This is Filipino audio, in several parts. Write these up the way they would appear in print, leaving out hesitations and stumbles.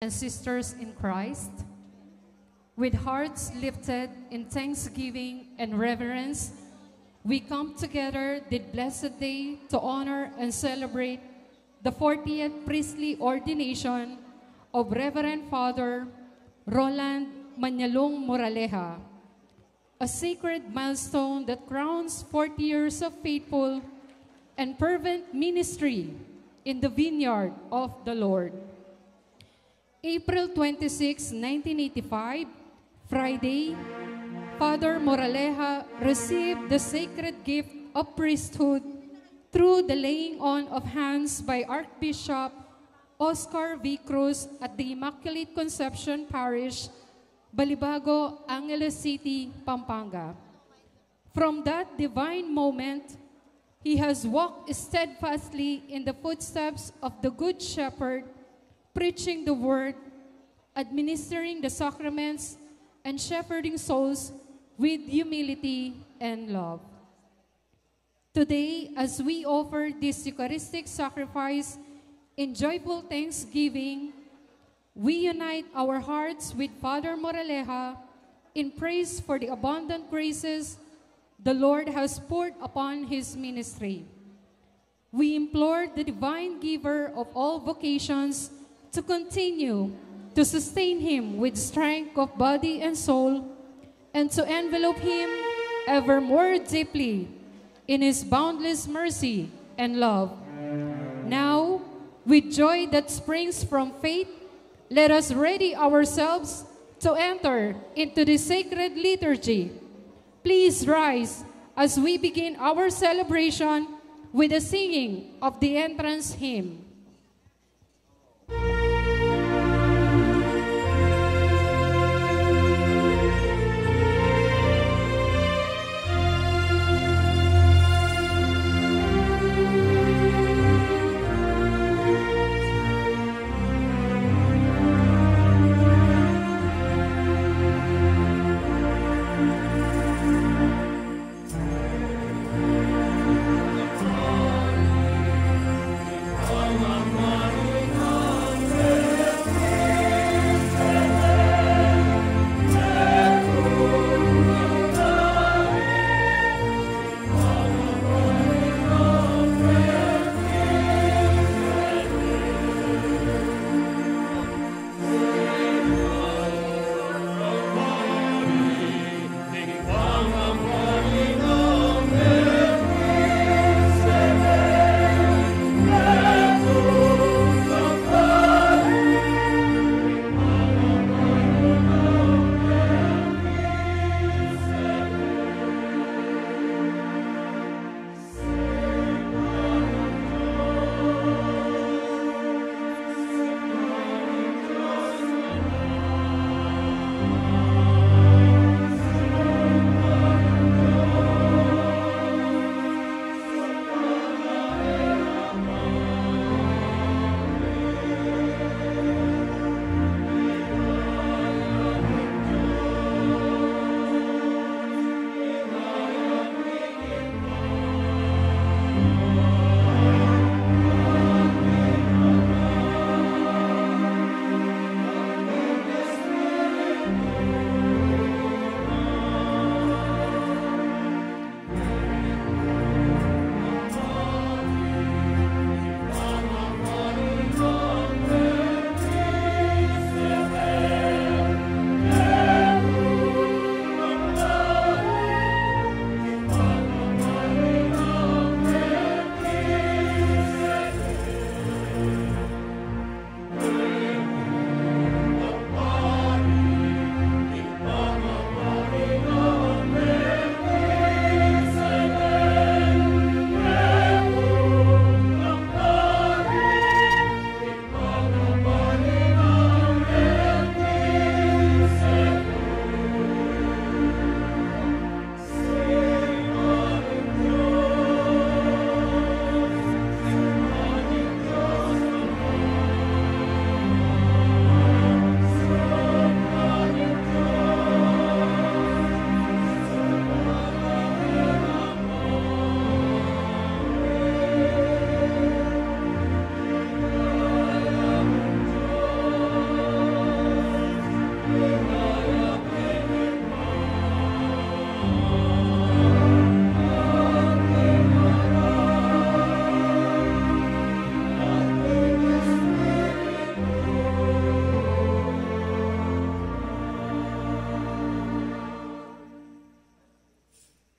and sisters in Christ, with hearts lifted in thanksgiving and reverence, we come together this blessed day to honor and celebrate the 40th priestly ordination of Reverend Father Roland Manyalong Moraleja, a sacred milestone that crowns 40 years of faithful and fervent ministry in the vineyard of the Lord. April 26, 1985, Friday, Father Moraleja received the sacred gift of priesthood through the laying on of hands by Archbishop Oscar V. Cruz at the Immaculate Conception Parish, Balibago, Angeles City, Pampanga. From that divine moment, he has walked steadfastly in the footsteps of the Good Shepherd, preaching the word, administering the sacraments, and shepherding souls with humility and love. Today, as we offer this Eucharistic sacrifice in joyful thanksgiving, we unite our hearts with Father Moraleja in praise for the abundant graces the Lord has poured upon his ministry. We implore the divine giver of all vocations to continue to sustain him with strength of body and soul, and to envelope him ever more deeply in his boundless mercy and love. Now, with joy that springs from faith, let us ready ourselves to enter into the sacred liturgy. Please rise as we begin our celebration with the singing of the entrance hymn. Amen.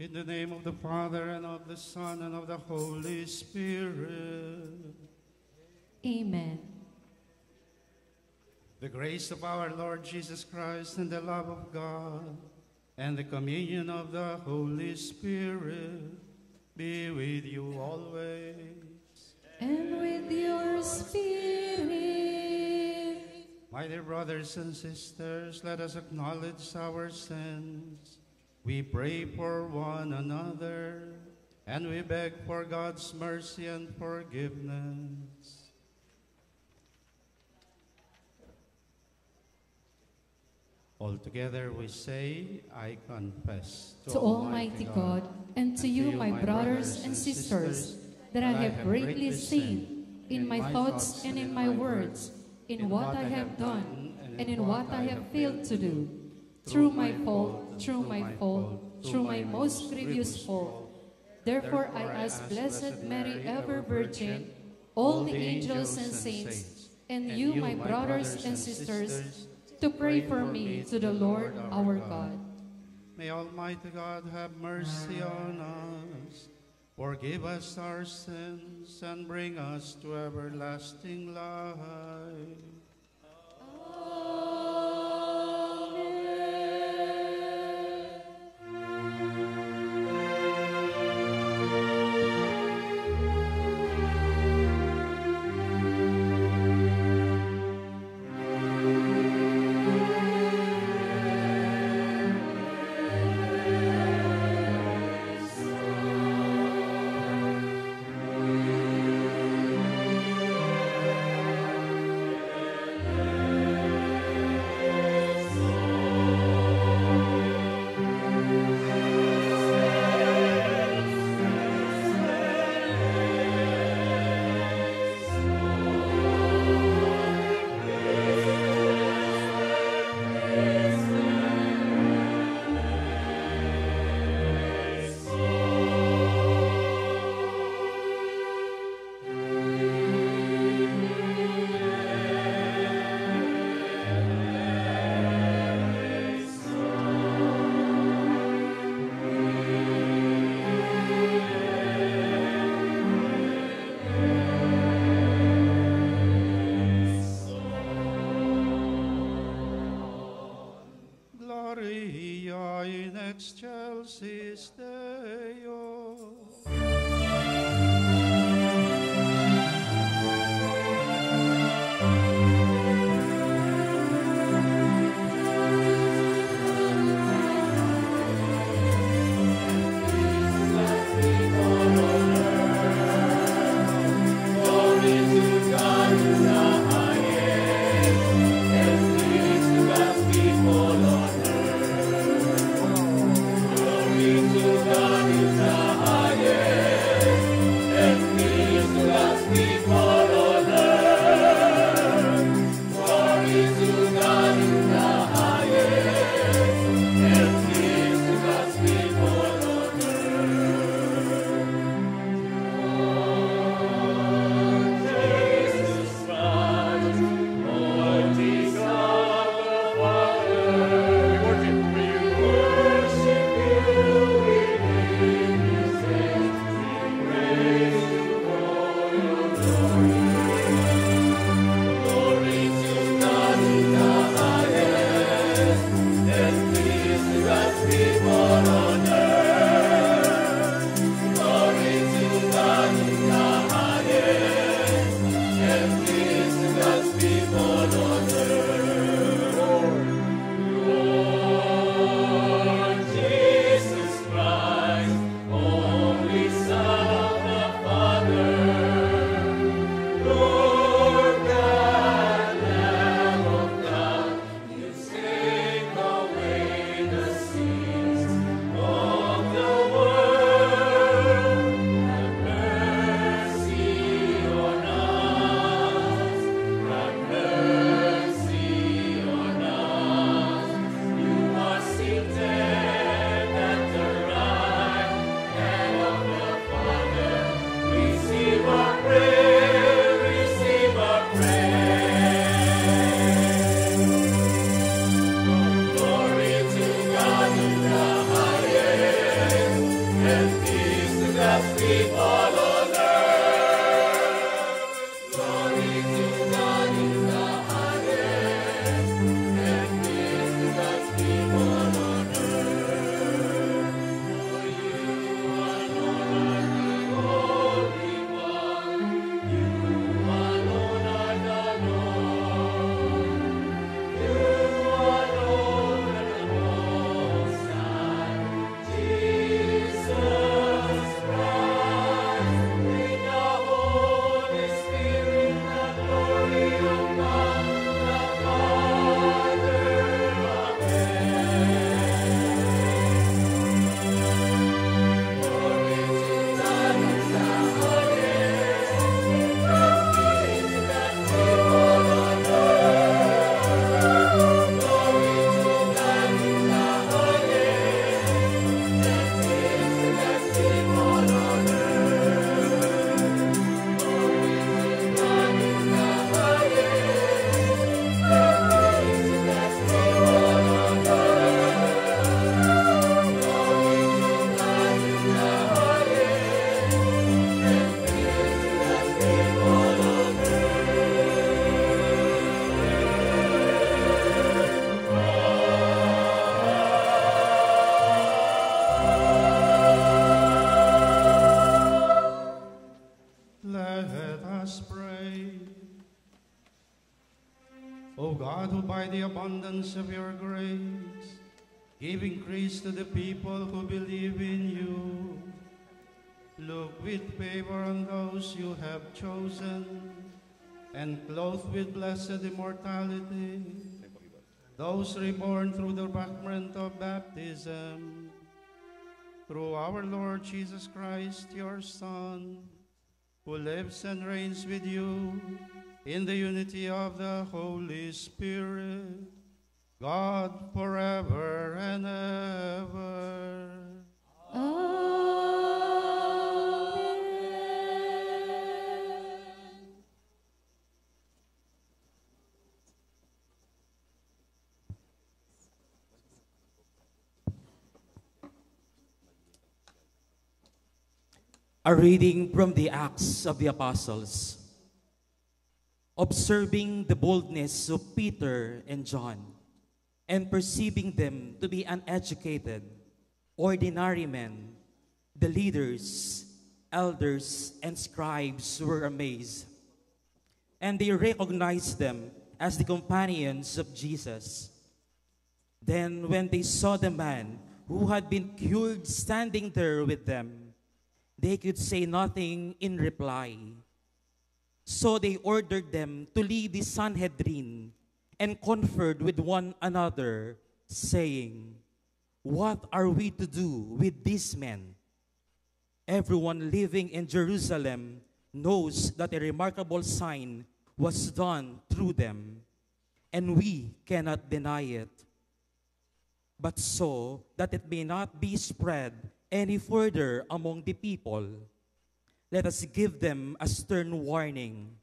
In the name of the Father, and of the Son, and of the Holy Spirit. Amen. The grace of our Lord Jesus Christ, and the love of God, and the communion of the Holy Spirit be with you always. And with your spirit. My dear brothers and sisters, let us acknowledge our sins. We pray for one another, and we beg for God's mercy and forgiveness. Altogether we say, I confess To Almighty God, and to you, my brothers and sisters, that I have greatly sinned in my thoughts and in my words, in what I have done and in what I have failed to do, through my fault, through my most grievous fault. Therefore I ask Blessed Mary, ever Virgin, all the angels and saints, and you, my brothers and sisters, to pray for me to the Lord our God. May Almighty God have mercy on us, forgive us our sins, and bring us to everlasting life. Gloria in excelsis Deo. God by the abundance of your grace, give increase to the people who believe in you. Look with favor on those you have chosen, and clothe with blessed immortality those reborn through the sacrament of baptism. Through our Lord Jesus Christ, your Son, who lives and reigns with you in the unity of the Holy Spirit, God forever and ever. A reading from the Acts of the Apostles. Observing the boldness of Peter and John, and perceiving them to be uneducated, ordinary men, the leaders, elders, and scribes were amazed. And they recognized them as the companions of Jesus. Then when they saw the man who had been cured standing there with them, they could say nothing in reply. So they ordered them to leave the Sanhedrin and conferred with one another, saying, "What are we to do with these men? Everyone living in Jerusalem knows that a remarkable sign was done through them, and we cannot deny it. But so that it may not be spread any further among the people, let us give them a stern warning,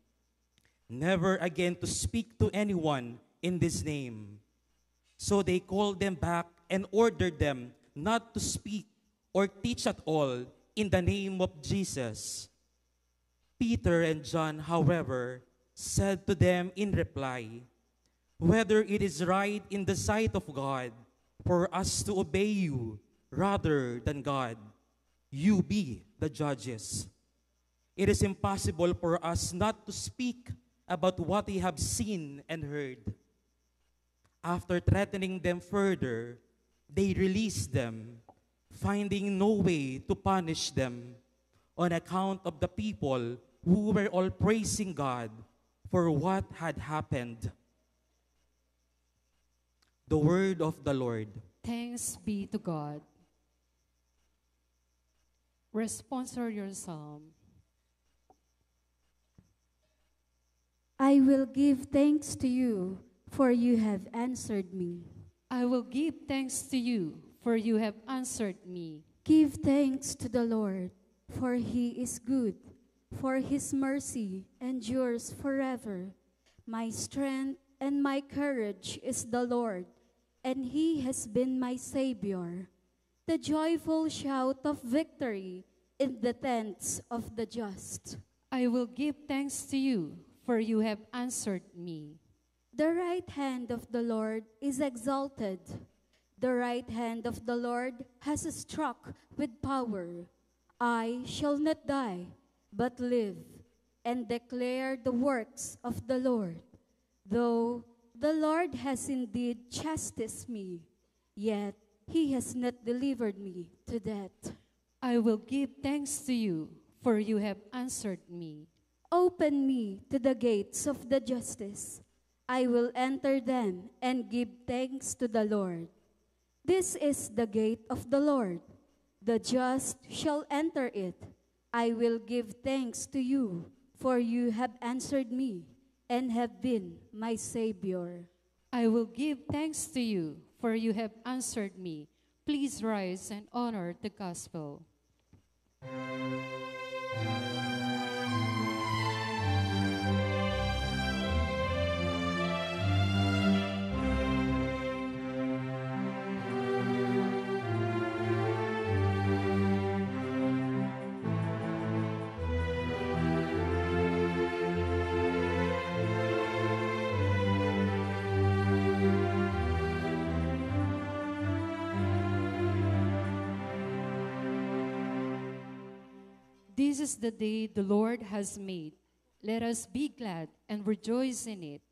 never again to speak to anyone in this name." So they called them back and ordered them not to speak or teach at all in the name of Jesus. Peter and John, however, said to them in reply, "Whether it is right in the sight of God for us to obey you rather than God, you be the judges. It is impossible for us not to speak about what we have seen and heard." After threatening them further, they released them, finding no way to punish them on account of the people who were all praising God for what had happened. The word of the Lord. Thanks be to God. Responsor your psalm. I will give thanks to you, for you have answered me. I will give thanks to you, for you have answered me. Give thanks to the Lord, for he is good, for his mercy endures forever. My strength and my courage is the Lord, and he has been my Savior. The joyful shout of victory in the tents of the just. I will give thanks to you, for you have answered me. The right hand of the Lord is exalted. The right hand of the Lord has struck with power. I shall not die, but live, and declare the works of the Lord. Though the Lord has indeed chastised me, yet he has not delivered me to death. I will give thanks to you, for you have answered me. Open me to the gates of the justice. I will enter them and give thanks to the Lord. This is the gate of the Lord. The just shall enter it. I will give thanks to you, for you have answered me and have been my Savior. I will give thanks to you, for you have answered me. Please rise and honor the gospel. This is the day the Lord has made. Let us be glad and rejoice in it.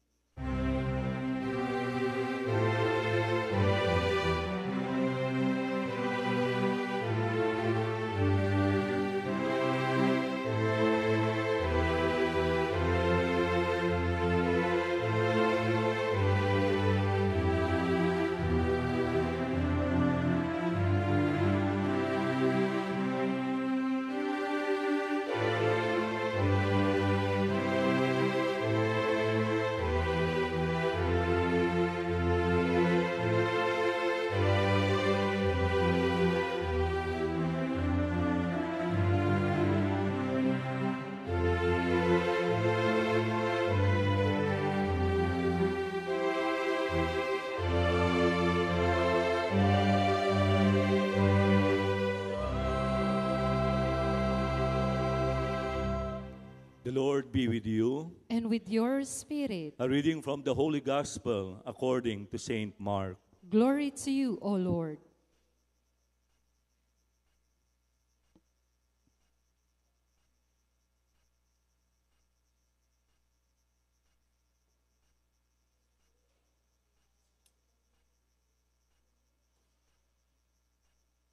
The Lord be with you. And with your spirit. A reading from the Holy Gospel according to Saint Mark. Glory to you, O Lord.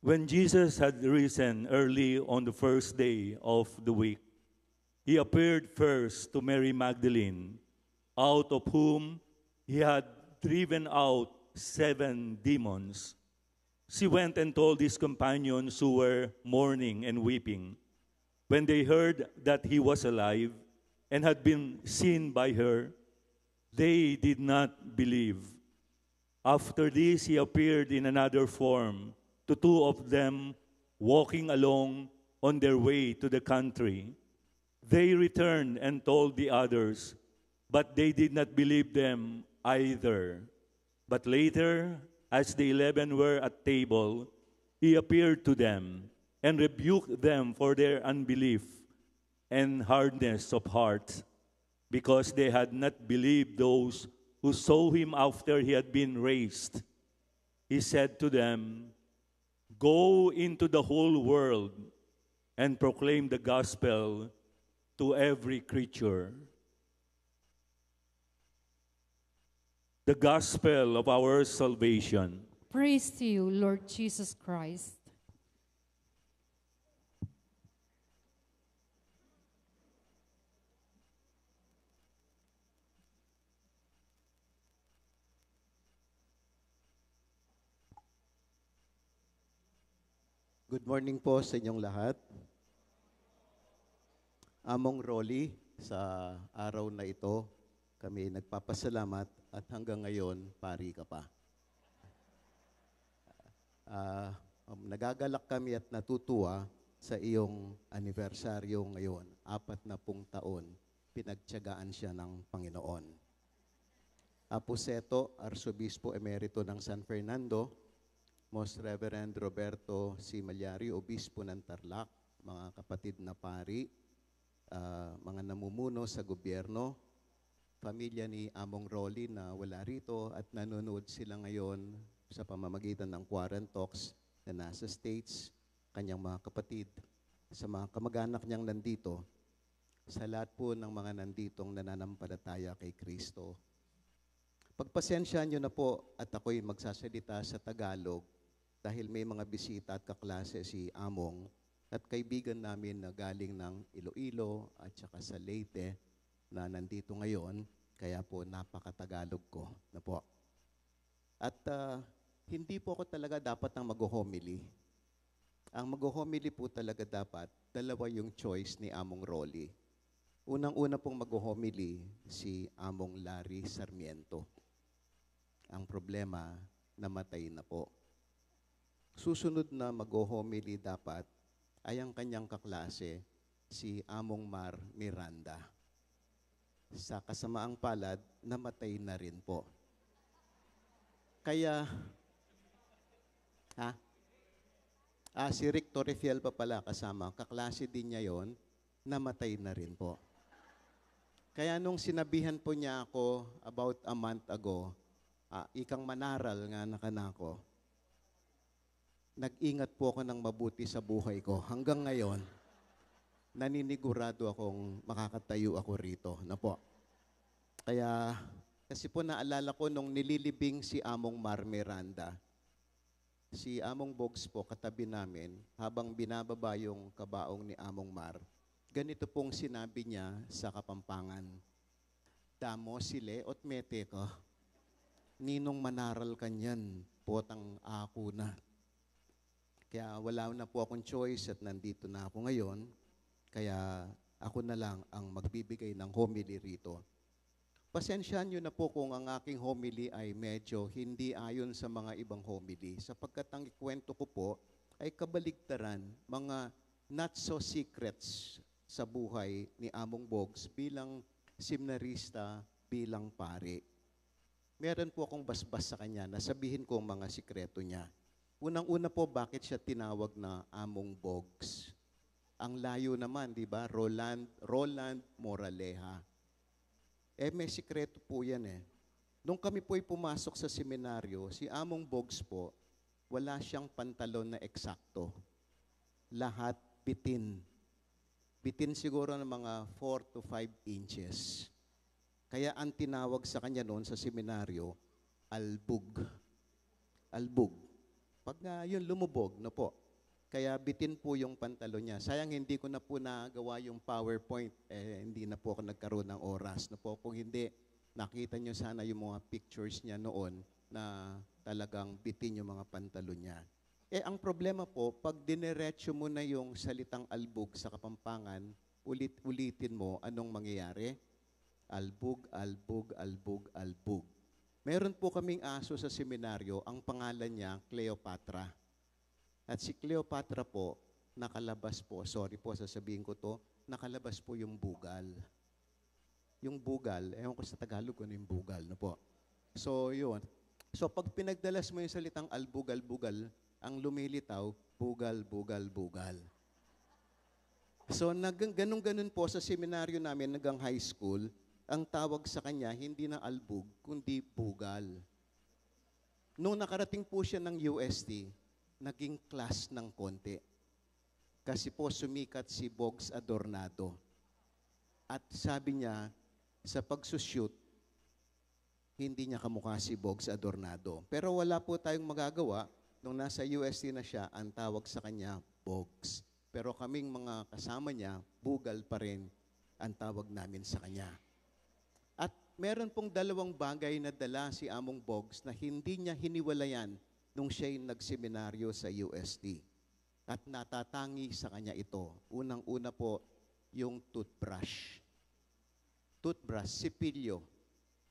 When Jesus had risen early on the first day of the week, he appeared first to Mary Magdalene, out of whom he had driven out 7 demons. She went and told his companions who were mourning and weeping. When they heard that he was alive and had been seen by her, they did not believe. After this, he appeared in another form to 2 of them walking along on their way to the country. They returned and told the others, but they did not believe them either. But later, as the 11 were at table, he appeared to them and rebuked them for their unbelief and hardness of heart, because they had not believed those who saw him after he had been raised. He said to them, "Go into the whole world and proclaim the gospel to every creature." The gospel of our salvation. Praise to you, Lord Jesus Christ. Good morning po sa inyong lahat. Among Rolly, sa araw na ito, kami nagpapasalamat at hanggang ngayon, pari ka pa. Nagagalak kami at natutuwa sa iyong anibersaryo ngayon. 40 taon, pinagtiyagaan siya ng Panginoon. Apo Seto, Arsobispo Emerito ng San Fernando, Most Reverend Roberto C. Malyario, Obispo ng Tarlac, mga kapatid na pari, mga namumuno sa gobyerno, pamilya ni Among Rolly na wala rito at nanonood sila ngayon sa pamamagitan ng Quarantox na nasa States, kanyang mga kapatid, sa mga kamag-anak niyang nandito, sa lahat po ng mga nanditong nananampalataya kay Kristo. Pagpasensyahan niyo na po at ako'y magsasalita sa Tagalog dahil may mga bisita at kaklase si Among at kaibigan namin na galing ng Iloilo at saka sa Leyte na nandito ngayon, kaya po napaka-Tagalog ko na po. At hindi po ako talaga dapat ang mag-homily. Ang mag-homily po talaga dapat, dalawa yung choice ni Among Rolly. Unang-una pong mag-homily si Among Larry Sarmiento. Ang problema, namatay na po. Susunod na mag-homily dapat ay ang kanyang kaklase, si Among Mar Miranda. Sa kasamaang palad, namatay na rin po. Kaya, si Rick Torrefiel pa pala kasama, kaklase din niya yon, namatay na rin po. Kaya nung sinabihan po niya ako about a month ago, ikang manaral nga nakanako, nag-ingat po ako ng mabuti sa buhay ko. Hanggang ngayon, naninigurado akong makakatayo ako rito na po. Kaya, kasi po naalala ko nung nililibing si Among Mar Miranda, si Among Bogs po katabi namin, habang binababa yung kabaong ni Among Mar, ganito pong sinabi niya sa Kapampangan, "Damo sile ot mete ko, ninong manaral kanyan, potang ako na." Kaya wala na po akong choice at nandito na ako ngayon. Kaya ako na lang ang magbibigay ng homily rito. Pasensyahan nyo na po kung ang aking homily ay medyo hindi ayon sa mga ibang homily. Sapagkat ang ikwento ko po ay kabaligtaran, mga not so secrets sa buhay ni Among Bogs bilang seminarista, bilang pari. meron po akong basbas sa kanya na sabihin ko ang mga sikreto niya. Unang-una po, bakit siya tinawag na Among Bogs? Ang layo naman, di ba? Roland Moraleja. May sikreto po yan eh. Nung kami po'y pumasok sa seminaryo, si Among Bogs po, wala siyang pantalon na eksakto. Lahat bitin. Bitin siguro ng mga 4 to 5 inches. Kaya ang tinawag sa kanya noon sa seminaryo, albug. Albug. Pag yun lumubog na po. Kaya bitin po yung pantalon niya. Sayang hindi ko na po nagawa yung PowerPoint. Hindi na po ako nagkaroon ng oras. Na po, kung hindi, nakita niyo sana yung mga pictures niya noon na talagang bitin yung mga pantalon niya. Ang problema po, pag dinerecho mo na yung salitang albug sa Kapampangan, ulitin mo, anong mangyayari? Albug, albug, albug, albug. Meron po kaming aso sa seminaryo, ang pangalan niya, Cleopatra. At si Cleopatra po, nakalabas po, sorry po, sasabihin ko to, nakalabas po yung bugal. Yung bugal, ewan ko sa Tagalog ano yung bugal, no po. So, yun. So, pag pinagdalas mo yung salitang albugal, bugal, ang lumilitaw, bugal, bugal, bugal. So, ganun-ganun po sa seminaryo namin hanggang high school, ang tawag sa kanya, hindi na albug, kundi bugal. Nung nakarating po siya ng UST, naging class ng konti. Kasi po sumikat si Bogs Adornado. At sabi niya, sa pagsushoot, hindi niya kamukha si Bogs Adornado. Pero wala po tayong magagawa. Nung nasa UST na siya, ang tawag sa kanya, Bogs. Pero kaming mga kasama niya, bugal pa rin ang tawag namin sa kanya. At meron pong dalawang bagay na dala si Among Bogs na hindi niya hiniwalayan nung siya'y nagseminaryo sa UST. At natatangi sa kanya ito. Unang-una po, yung toothbrush. Toothbrush, sipilyo.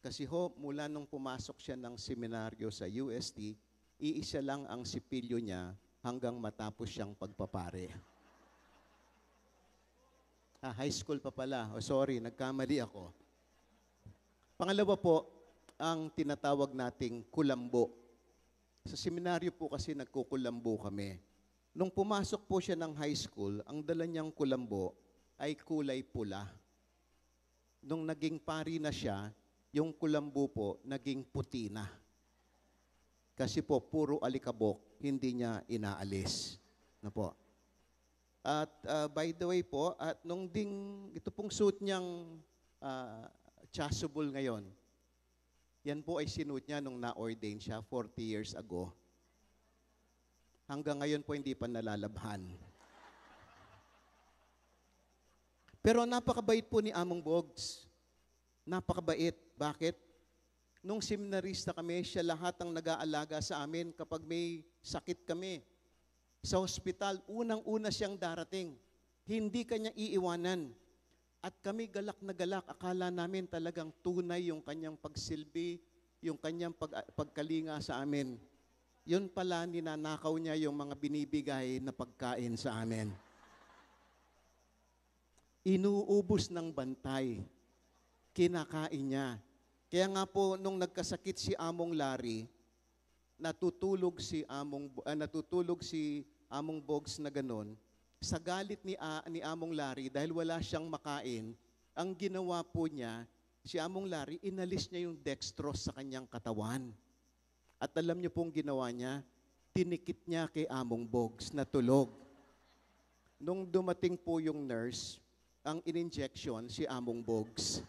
Kasi mula nung pumasok siya ng seminaryo sa UST, iisa lang ang sipilyo niya hanggang matapos siyang pagpapare. High school pa pala. Sorry, nagkamali ako. Pangalawa po, ang tinatawag nating kulambo. Sa seminaryo po kasi nagkukulambo kami. Nung pumasok po siya ng high school, ang dala niyang kulambo ay kulay pula. Nung naging pari na siya, yung kulambo po naging puti na. Kasi po, puro alikabok, hindi niya inaalis. Na po. At by the way po, at ito pong suit niyang chasuble ngayon, yan po ay sinuot niya nung na-ordain siya 40 years ago. Hanggang ngayon po hindi pa nalalabhan. Pero napakabait po ni Among Bogs. Napakabait. Bakit? Nung seminarista kami, siya lahat ang nag-aalaga sa amin kapag may sakit kami. Sa hospital, unang-una siyang darating. Hindi kanya iiwanan. At kami galak na galak, akala namin talagang tunay yung kanyang pagsilbi, yung kanyang pagkalinga sa amin. Yun pala, ninanakaw niya yung mga binibigay na pagkain sa amin. Inuubos ng bantay. Kinakain niya. Kaya nga po, nung nagkasakit si Among Larry, natutulog si Among Bogs na ganon. Sa galit ni Among Larry, dahil wala siyang makain, ang ginawa po niya, si Among Larry, inalis niya yung dextrose sa kanyang katawan. At alam niyo pong ginawa niya, tinikit niya kay Among Bogs na tulog. Nung dumating po yung nurse, ang in-injection si Among Bogs.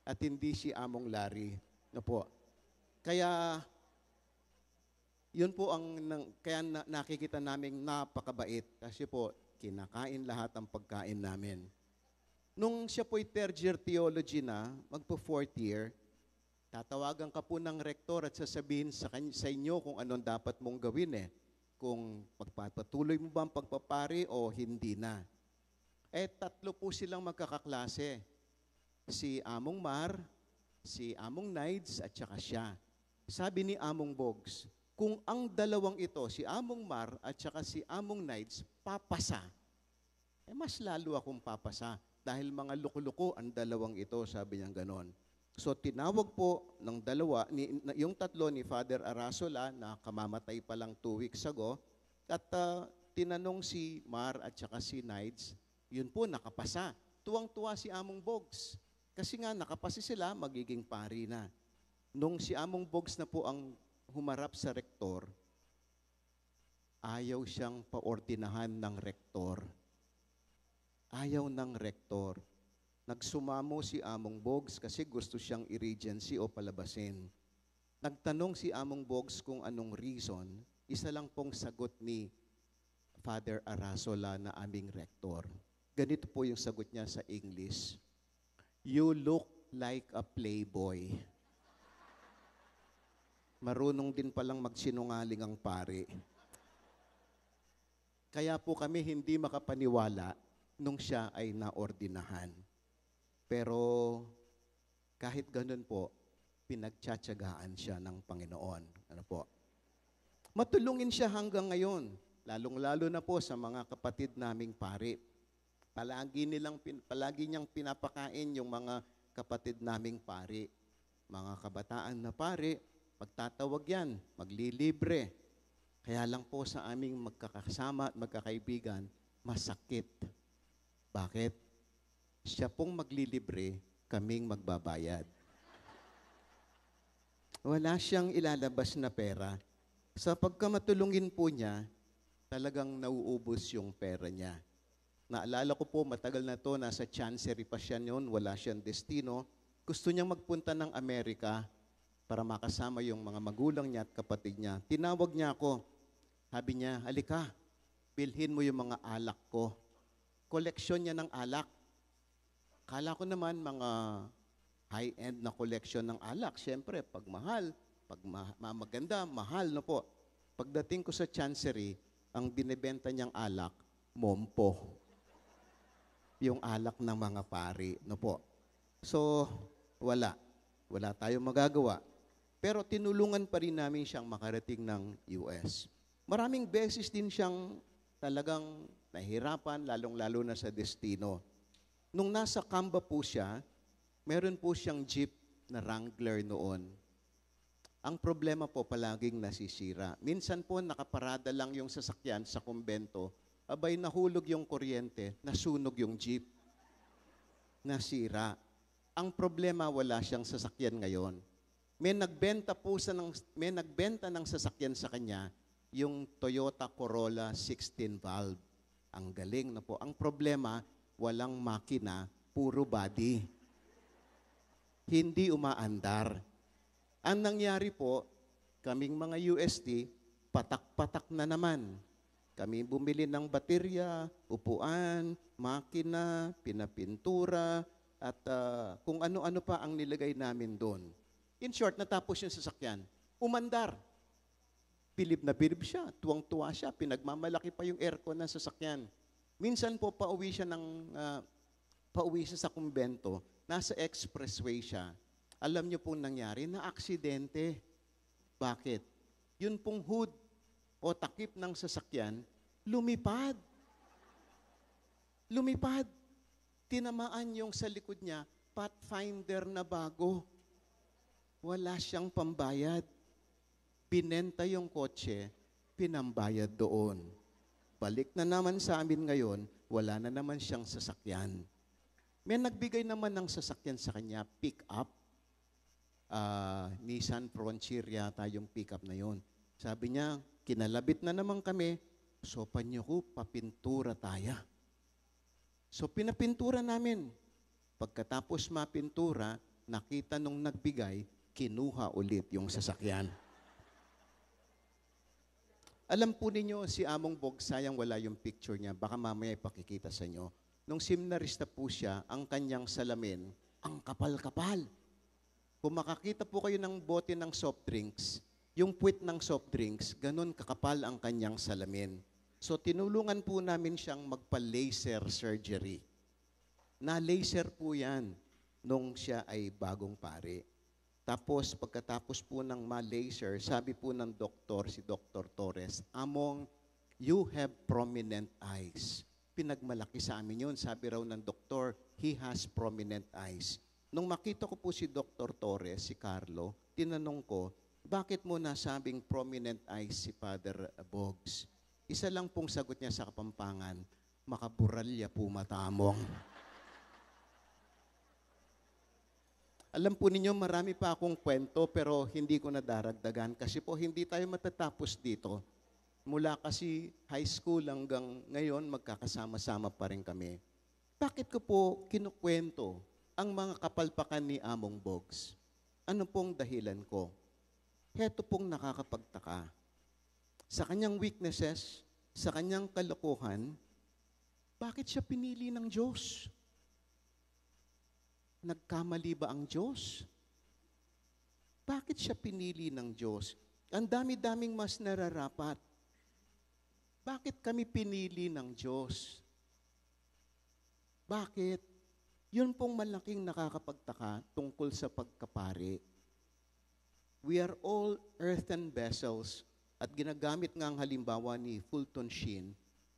At hindi si Among Larry. Na po. Kaya, yun po kaya nakikita naming napakabait. Kasi po, kinakain lahat ang pagkain namin. Nung siya po'y third year theology na, magpo-fourth year, tatawagan ka po ng rektor at sasabihin sa inyo kung anong dapat mong gawin eh. Kung magpapatuloy mo ba ang pagpapari o hindi na. Tatlo po silang magkakaklase. Si Among Mar, si Among Nides, at saka siya. Sabi ni Among Bogs, kung ang dalawang ito, si Among Mar at saka si Among Nides, papasa, mas lalo akong papasa. Dahil mga luko-luko ang dalawang ito, sabi niya ganon. So tinawag po ng dalawa, yung tatlo ni Father Arasola na kamamatay pa lang 2 weeks ago, at tinanong si Mar at saka si Nides, yun po nakapasa. Tuwang-tuwa si Among Bogs. Kasi nga nakapasa sila, magiging pari na. Nung si Among Bogs na po ang humarap sa rektor, ayaw siyang paordinahan ng rektor. Ayaw ng rektor. Nagsumamo si Among Bogs kasi gusto siyang i-regency o palabasin. Nagtanong si Among Bogs kung anong reason, isa lang pong sagot ni Father Arasola na aming rektor. Ganito po yung sagot niya sa English. You look like a playboy. Marunong din palang magsinungaling ang pare. Kaya po kami hindi makapaniwala nung siya ay naordinahan. Pero kahit ganun po, pinagtsatsagaan siya ng Panginoon. Ano po? Matulungin siya hanggang ngayon, lalong-lalo na po sa mga kapatid naming pare. Palagi niyang pinapakain yung mga kapatid naming pare. Mga kabataan na pare, pagtatawag yan, maglilibre. Kaya lang po sa aming magkakasama at magkakaibigan, masakit. Bakit? Siya pong maglilibre, kaming magbabayad. Wala siyang ilalabas na pera. Sa pagkamatulungin po niya, talagang nauubos yung pera niya. Naalala ko po, matagal na to, nasa Chancery pa siya noon, wala siyang destino. Gusto niyang magpunta ng Amerika para makasama yung mga magulang niya at kapatid niya. Tinawag niya ako. Sabi niya, halika, bilhin mo yung mga alak ko. Koleksyon niya ng alak. Kala ko naman mga high-end na koleksyon ng alak. Siyempre, pag mahal, pag maganda, mahal na po. Pagdating ko sa Chancery, ang binibenta niyang alak, mompo. Yung alak ng mga pari, no po. So, wala. Wala tayong magagawa. Pero tinulungan pa rin namin siyang makarating ng US. Maraming beses din siyang talagang nahihirapan, lalong-lalo na sa destino. Nung nasa Kamba po siya, meron po siyang jeep na Wrangler noon. Ang problema po palaging nasisira. Minsan po nakaparada lang yung sasakyan sa kumbento, abay nahulog yung kuryente, nasunog yung jeep. Nasira. Ang problema, wala siyang sasakyan ngayon. May nagbenta ng sasakyan sa kanya, yung Toyota Corolla 16 valve. Ang galing na po. Ang problema, walang makina, puro body. Hindi umaandar. Ang nangyari po, kaming mga UST, patak-patak na naman. Kami bumili ng baterya, upuan, makina, pinapintura, at kung ano-ano pa ang nilagay namin doon. In short, natapos yung sasakyan. Umandar. Bilib na bilib siya, tuwang-tuwa siya, pinagmamalaki pa yung aircon ng sasakyan. Minsan po, pauwi siya sa kumbento, nasa expressway siya. Alam niyo pong nangyari, na aksidente. Bakit? Yun pong hood o takip ng sasakyan, lumipad. Lumipad. Tinamaan yung sa likod niya, Pathfinder na bago. Wala siyang pambayad. Pinenta yung kotse, pinambayad doon. Balik na naman sa amin ngayon, wala na naman siyang sasakyan. May nagbigay naman ng sasakyan sa kanya, pick-up. Nissan Frontier yata yung pick-up na yon. Sabi niya, kinalabit na naman kami, so panyo ko, papintura tayo. So pinapintura namin. Pagkatapos mapintura, nakita nung nagbigay, kinuha ulit yung sasakyan. Alam po ninyo, si Among Bog, sayang wala yung picture niya, baka mamaya ipakikita sa inyo. Nung seminarista po siya, ang kanyang salamin, ang kapal-kapal. Kung makakita po kayo ng bote ng soft drinks, yung puwit ng soft drinks, ganun kakapal ang kanyang salamin. So tinulungan po namin siyang magpa-laser surgery. Na-laser po yan nung siya ay bagong pare. Tapos pagkatapos po ng ma-laser, sabi po ng doktor, si Dr. Torres, Among, you have prominent eyes. Pinagmalaki sa amin yun. Sabi raw ng doktor, he has prominent eyes. Nung makita ko po si Dr. Torres, si Carlo, tinanong ko, bakit mo nasabing prominent eyes si Father Bogs? Isa lang pong sagot niya sa Kapampangan, makaburalya po matamong. Alam po ninyo, marami pa akong kwento pero hindi ko nadaragdagan kasi po hindi tayo matatapos dito. Mula kasi high school hanggang ngayon, magkakasama-sama pa rin kami. Bakit ko po kinukwento ang mga kapalpakan ni Among Bogs? Ano pong dahilan ko? Heto pong nakakapagtaka. Sa kanyang weaknesses, sa kanyang kalokohan, bakit siya pinili ng Diyos? Nagkamali ba ang Diyos? Bakit siya pinili ng Diyos? Ang dami-daming mas nararapat. Bakit kami pinili ng Diyos? Bakit? Yun pong malaking nakakapagtaka tungkol sa pagkapari. We are all earthen vessels at ginagamit nga ang halimbawa ni Fulton Sheen,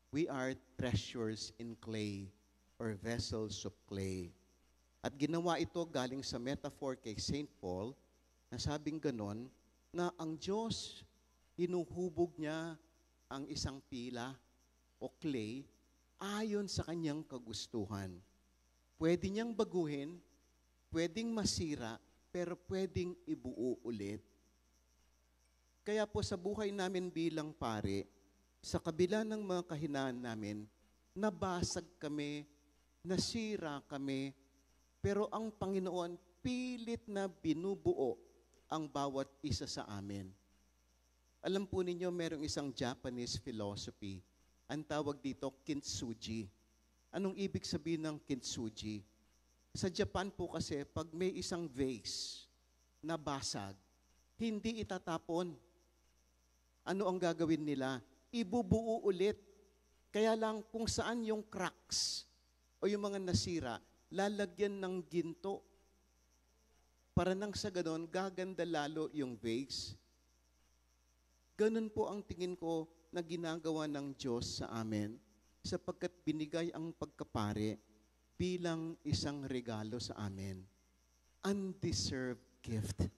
we are treasures in clay or vessels of clay. At ginawa ito galing sa metaphor kay St. Paul na sabing ganon na ang Diyos, hinuhubog niya ang isang pila o clay ayon sa kanyang kagustuhan. Pwede niyang baguhin, pwedeng masira, pero pwedeng ibuo ulit. Kaya po sa buhay namin bilang pare, sa kabila ng mga kahinaan namin, nabasag kami, nasira kami, pero ang Panginoon pilit na binubuo ang bawat isa sa amin. Alam po ninyo, merong isang Japanese philosophy. Ang tawag dito, kintsugi. Anong ibig sabihin ng kintsugi? Sa Japan po kasi, pag may isang vase na basag, hindi itatapon. Ano ang gagawin nila? Ibubuo ulit. Kaya lang kung saan yung cracks o yung mga nasira, lalagyan ng ginto. Para nang sa ganon, gaganda lalo yung vase. Ganon po ang tingin ko na ginagawa ng Diyos sa amin sapagkat binigay ang pagkapare bilang isang regalo sa amin. Undeserved gift.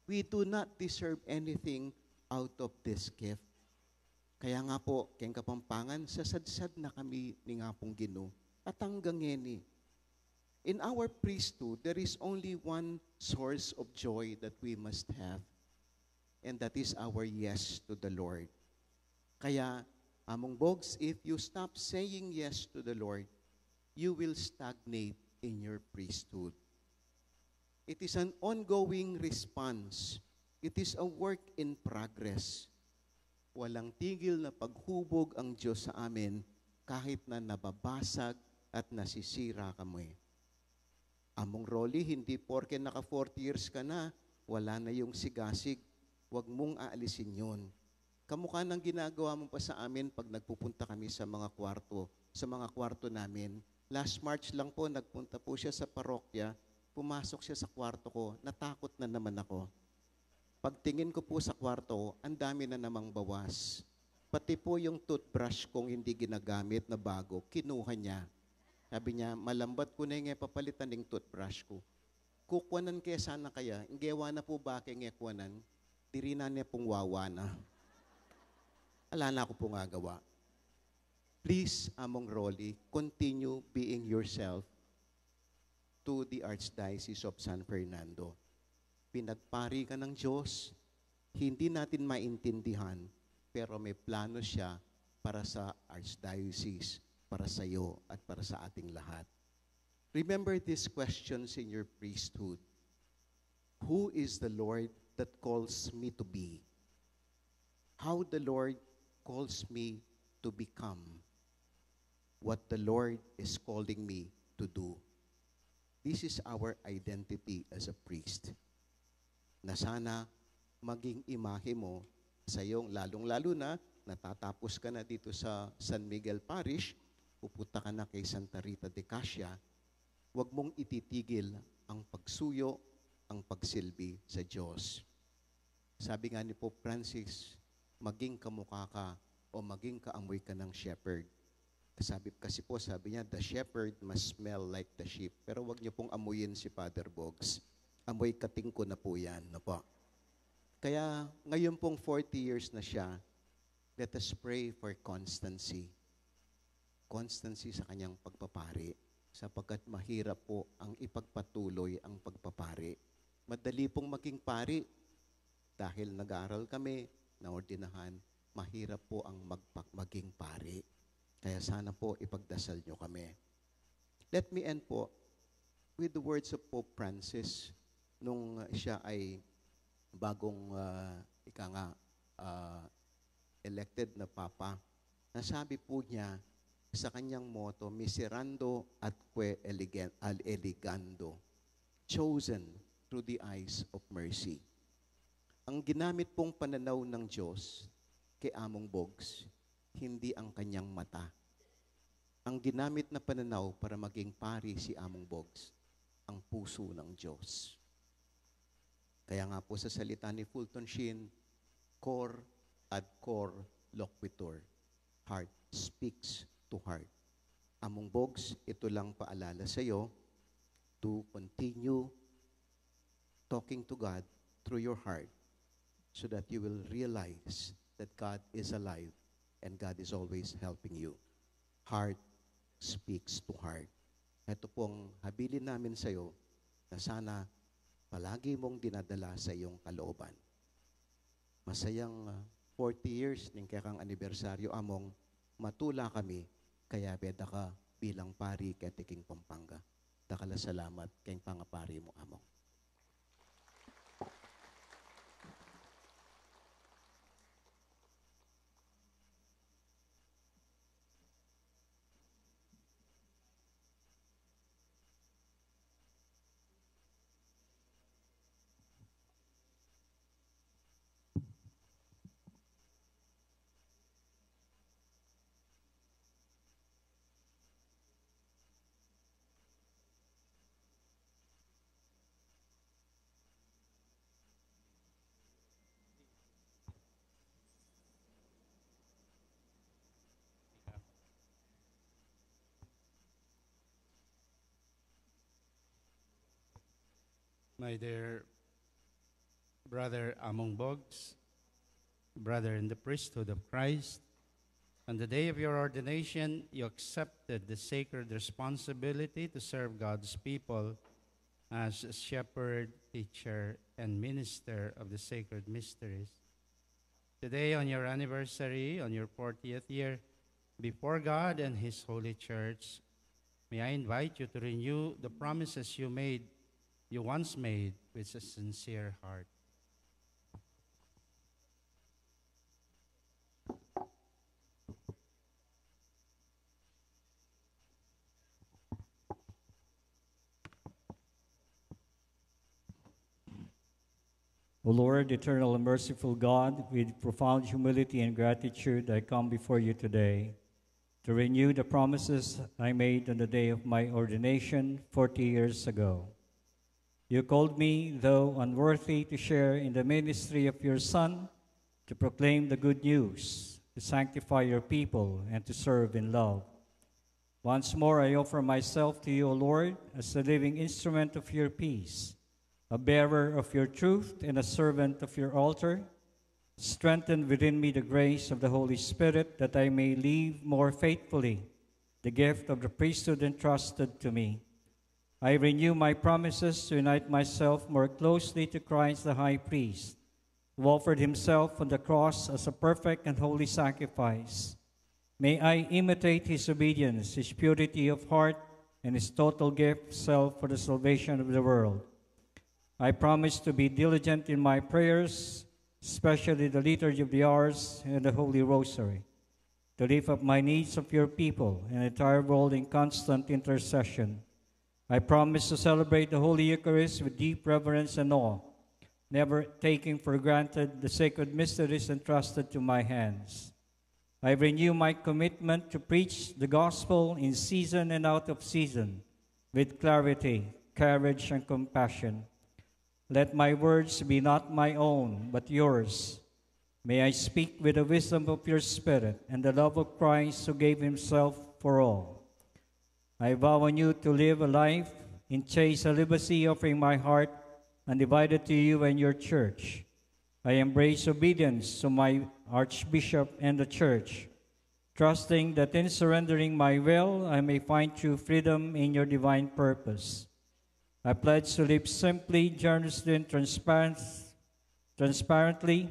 We do not deserve anything out of this gift. Kaya nga po, kayong Kapampangan, sasadsad na kami ni nga pong Ginoo at hanggang ngeni. In our priesthood, there is only one source of joy that we must have. And that is our yes to the Lord. Kaya, Among Bogs, if you stop saying yes to the Lord, you will stagnate in your priesthood. It is an ongoing response. It is a work in progress. Walang tigil na paghubog ang Diyos sa amin kahit na nababasag at nasisira kami. Among Rolly, hindi porke naka 40 years ka na, wala na yung sigasig. Huwag mong aalisin yun. Kamukha ng ginagawa mo pa sa amin pag nagpupunta kami sa mga kwarto namin. Last March lang po, nagpunta po siya sa parokya, pumasok siya sa kwarto ko, natakot na naman ako. Pagtingin ko po sa kwarto, ang dami na namang bawas. Pati po yung toothbrush kong hindi ginagamit na bago, kinuha niya. Sabi niya, malambat ko na yung papalitan ng toothbrush ko. Kukwanan kaya sana kaya, inggewa na po ba kaya ngekwanan? Diri na niya pong wawa na. Ala na ako pong agawa. Please, Among Rolly, continue being yourself to the Archdiocese of San Fernando. Pinagpari ka ng Diyos, hindi natin maintindihan, pero may plano siya para sa Archdiocese, para sa iyo at para sa ating lahat. Remember these questions in your priesthood. Who is the Lord that calls me to be? How the Lord calls me to become? What the Lord is calling me to do? This is our identity as a priest. Na sana maging imahe mo sa iyong, lalong-lalo na natatapos ka na dito sa San Miguel Parish, pupunta ka na kay Santa Rita de Casia, huwag mong ititigil ang pagsuyo, ang pagsilbi sa Diyos. Sabi nga ni Pope Francis, maging kamukha ka o maging kaamoy ka ng shepherd. Sabi niya, the shepherd must smell like the sheep. Pero wag niyo pong amuyin si Father Bogs. Amoy kating ko na po yan. No po? Kaya ngayon pong 40 years na siya, let us pray for constancy. Constancy sa kanyang pagpapari. Sapagkat mahirap po ang ipagpatuloy ang pagpapari. Madali pong maging pari. Dahil nag-aaral kami, naordinahan, mahirap po ang maging pari. Kaya sana po ipagdasal nyo kami. Let me end po with the words of Pope Francis nung siya ay bagong elected na Papa. Nasabi po niya sa kanyang motto, miserando atque eligando, chosen through the eyes of mercy. Ang ginamit pong pananaw ng Diyos kay Among Bogs, hindi ang kanyang mata. Ang ginamit na pananaw para maging pari si Among Bogs, ang puso ng Diyos. Kaya nga po sa salita ni Fulton Sheen, cor ad cor loquitur. Heart speaks to heart. Among Bogs, ito lang paalala sa iyo to continue talking to God through your heart so that you will realize that God is alive and God is always helping you. Heart speaks to heart. Ito pong habilin namin sa iyo na sana palagi mong dinadala sa iyong kalooban. Masayang 40 years ng kakang anibersaryo among matula kami kaya beda ka bilang pari kay Tiking Pampanga. Dakala salamat kay pangapari mo among. My dear brother Among Bogs, brother in the priesthood of Christ, on the day of your ordination, you accepted the sacred responsibility to serve God's people as a shepherd, teacher, and minister of the sacred mysteries. Today, on your anniversary, on your 40th year, before God and His holy church, may I invite you to renew the promises you once made with a sincere heart. O Lord, eternal and merciful God, with profound humility and gratitude, I come before you today to renew the promises I made on the day of my ordination 40 years ago. You called me, though unworthy, to share in the ministry of your Son, to proclaim the good news, to sanctify your people, and to serve in love. Once more I offer myself to you, O Lord, as a living instrument of your peace, a bearer of your truth and a servant of your altar. Strengthen within me the grace of the Holy Spirit, that I may live more faithfully the gift of the priesthood entrusted to me. I renew my promises to unite myself more closely to Christ the High Priest, who offered himself on the cross as a perfect and holy sacrifice. May I imitate his obedience, his purity of heart, and his total gift of self for the salvation of the world. I promise to be diligent in my prayers, especially the Liturgy of the Hours and the Holy Rosary, to lift up my needs of your people and the entire world in constant intercession. I promise to celebrate the Holy Eucharist with deep reverence and awe, never taking for granted the sacred mysteries entrusted to my hands. I renew my commitment to preach the gospel in season and out of season, with clarity, courage, and compassion. Let my words be not my own, but yours. May I speak with the wisdom of your Spirit and the love of Christ, who gave himself for all. I vow anew to live a life in chaste celibacy, offering my heart undivided to you and your church. I embrace obedience to my Archbishop and the church, trusting that in surrendering my will, I may find true freedom in your divine purpose. I pledge to live simply, generously, and transparently,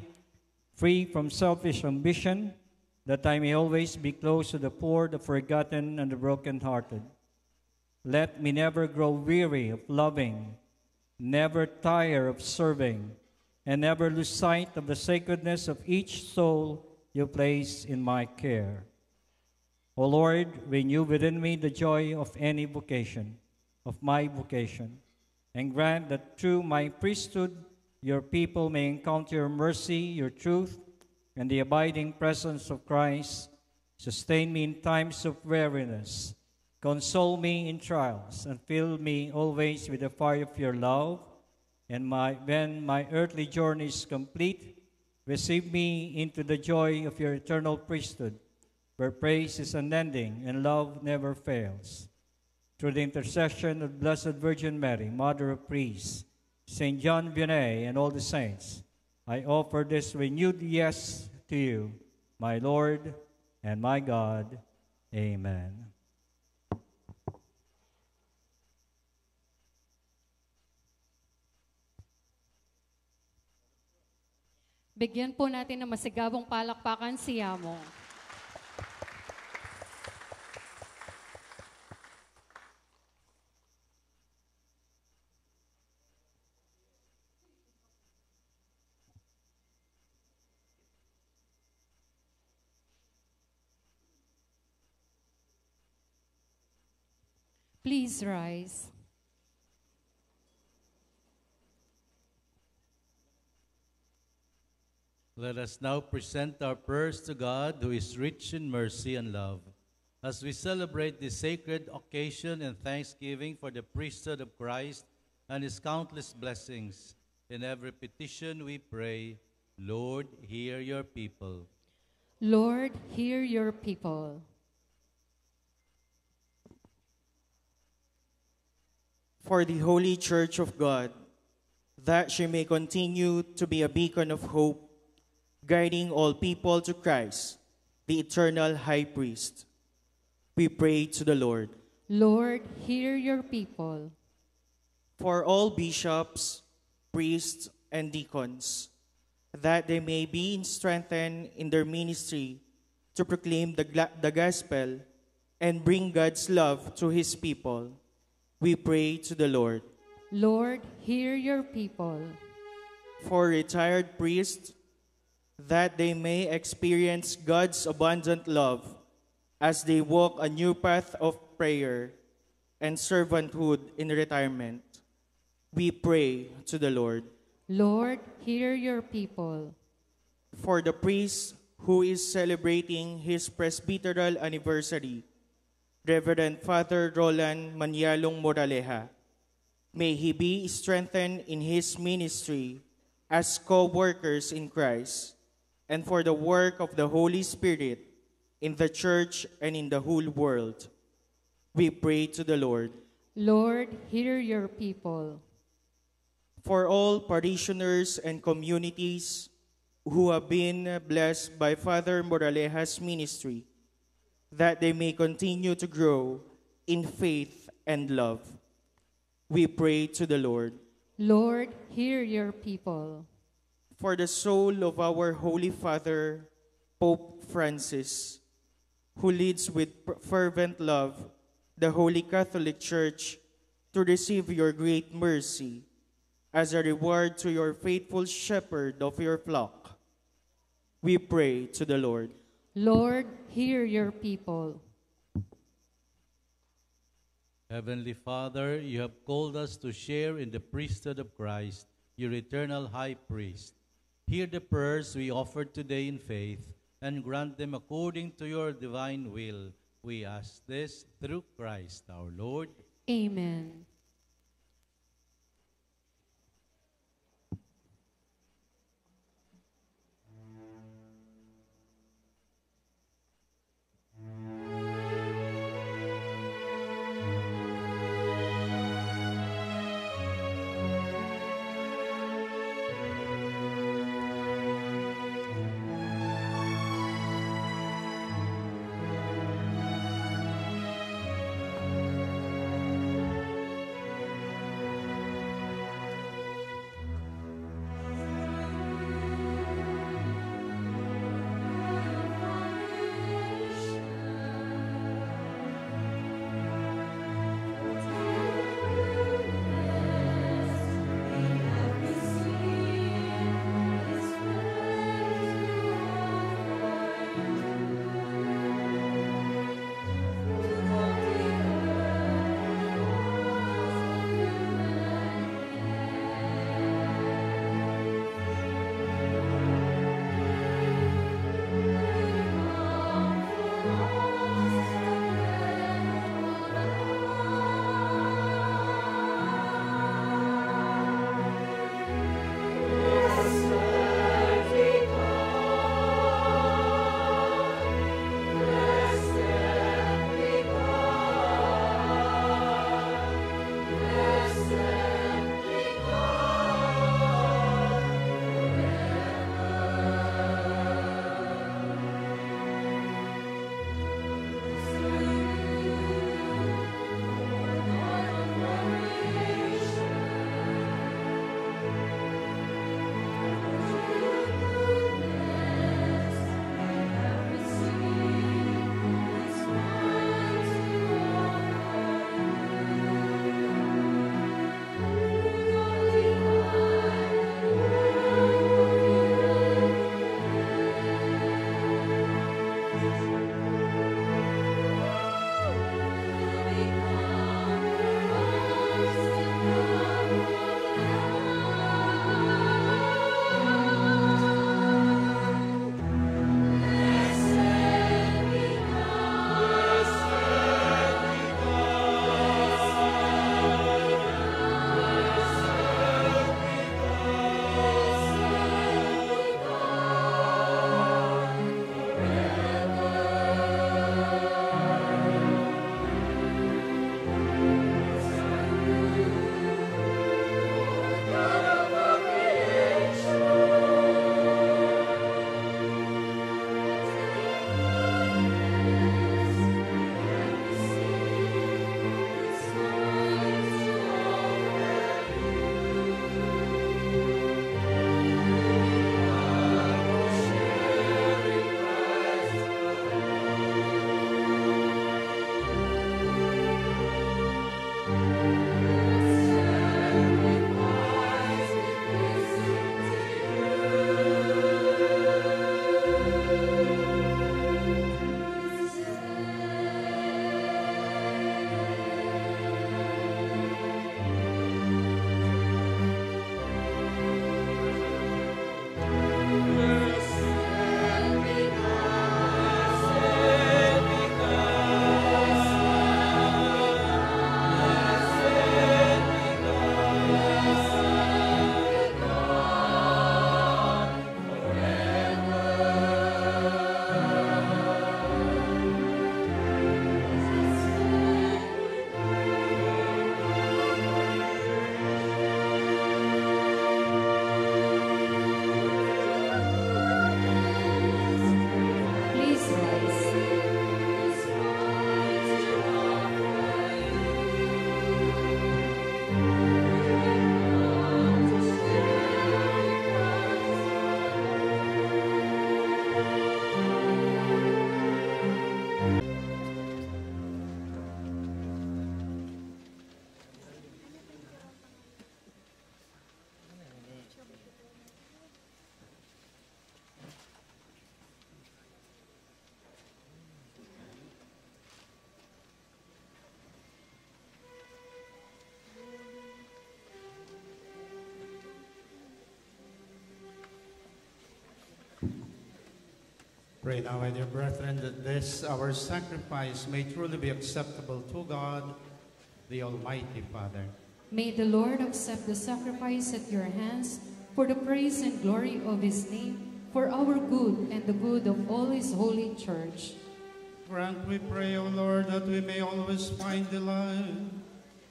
free from selfish ambition, that I may always be close to the poor, the forgotten, and the brokenhearted. Let me never grow weary of loving, never tire of serving, and never lose sight of the sacredness of each soul you place in my care. O Lord, renew within me the joy of my vocation, and grant that through my priesthood your people may encounter your mercy, your truth, and the abiding presence of Christ. Sustain me in times of weariness, console me in trials, and fill me always with the fire of your love. And when my earthly journey is complete, receive me into the joy of your eternal priesthood, where praise is unending and love never fails. Through the intercession of Blessed Virgin Mary, Mother of Priests, Saint John Vianney, and all the saints, I offer this renewed yes to you, my Lord and my God. Amen. Bigyan po natin ng masigabong palakpakan si Yamo. Please rise. Let us now present our prayers to God, who is rich in mercy and love. As we celebrate this sacred occasion in thanksgiving for the priesthood of Christ and his countless blessings, in every petition we pray, Lord, hear your people. Lord, hear your people. For the Holy Church of God, that she may continue to be a beacon of hope, guiding all people to Christ, the eternal High Priest. We pray to the Lord. Lord, hear your people. For all bishops, priests, and deacons, that they may be strengthened in their ministry to proclaim the gospel and bring God's love to his people. We pray to the Lord. Lord, hear your people. For retired priests, that they may experience God's abundant love as they walk a new path of prayer and servanthood in retirement. We pray to the Lord. Lord, hear your people. For the priest who is celebrating his presbyteral anniversary, Reverend Father Roland Manyalong Moraleja, may he be strengthened in his ministry as co-workers in Christ, and for the work of the Holy Spirit in the church and in the whole world. We pray to the Lord. Lord, hear your people. For all parishioners and communities who have been blessed by Father Moraleja's ministry, that they may continue to grow in faith and love. We pray to the Lord. Lord, hear your people. For the soul of our Holy Father, Pope Francis, who leads with fervent love the Holy Catholic Church to receive your great mercy as a reward to your faithful shepherd of your flock, we pray to the Lord. Lord, hear your people. Heavenly Father, you have called us to share in the priesthood of Christ, your eternal High Priest. Hear the prayers we offer today in faith, and grant them according to your divine will. We ask this through Christ our Lord. Amen. Pray now, my dear brethren, that this, our sacrifice, may truly be acceptable to God, the Almighty Father. May the Lord accept the sacrifice at your hands for the praise and glory of his name, for our good and the good of all his holy church. Grant, we pray, O Lord, that we may always find delight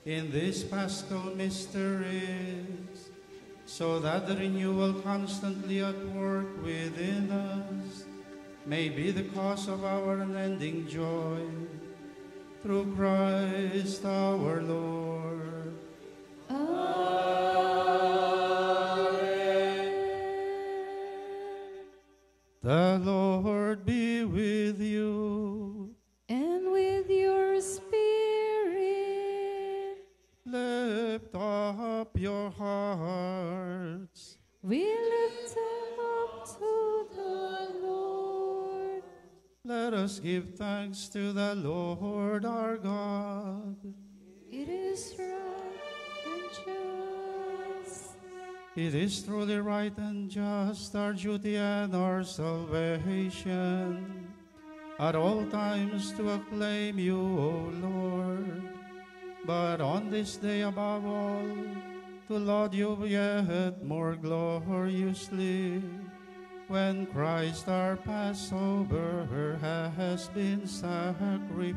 in these paschal mysteries, so that the renewal constantly at work within us may be the cause of our unending joy. Through Christ our Lord. Amen. The Lord be with you. And with your spirit, Lift up your hearts. we lift them up to the Lord. Let us give thanks to the Lord our God. It is right and just. It is truly right and just, our duty and our salvation, at all times to acclaim you, O Lord, but on this day above all, to laud you yet more gloriously, when Christ our Passover has been sacrificed.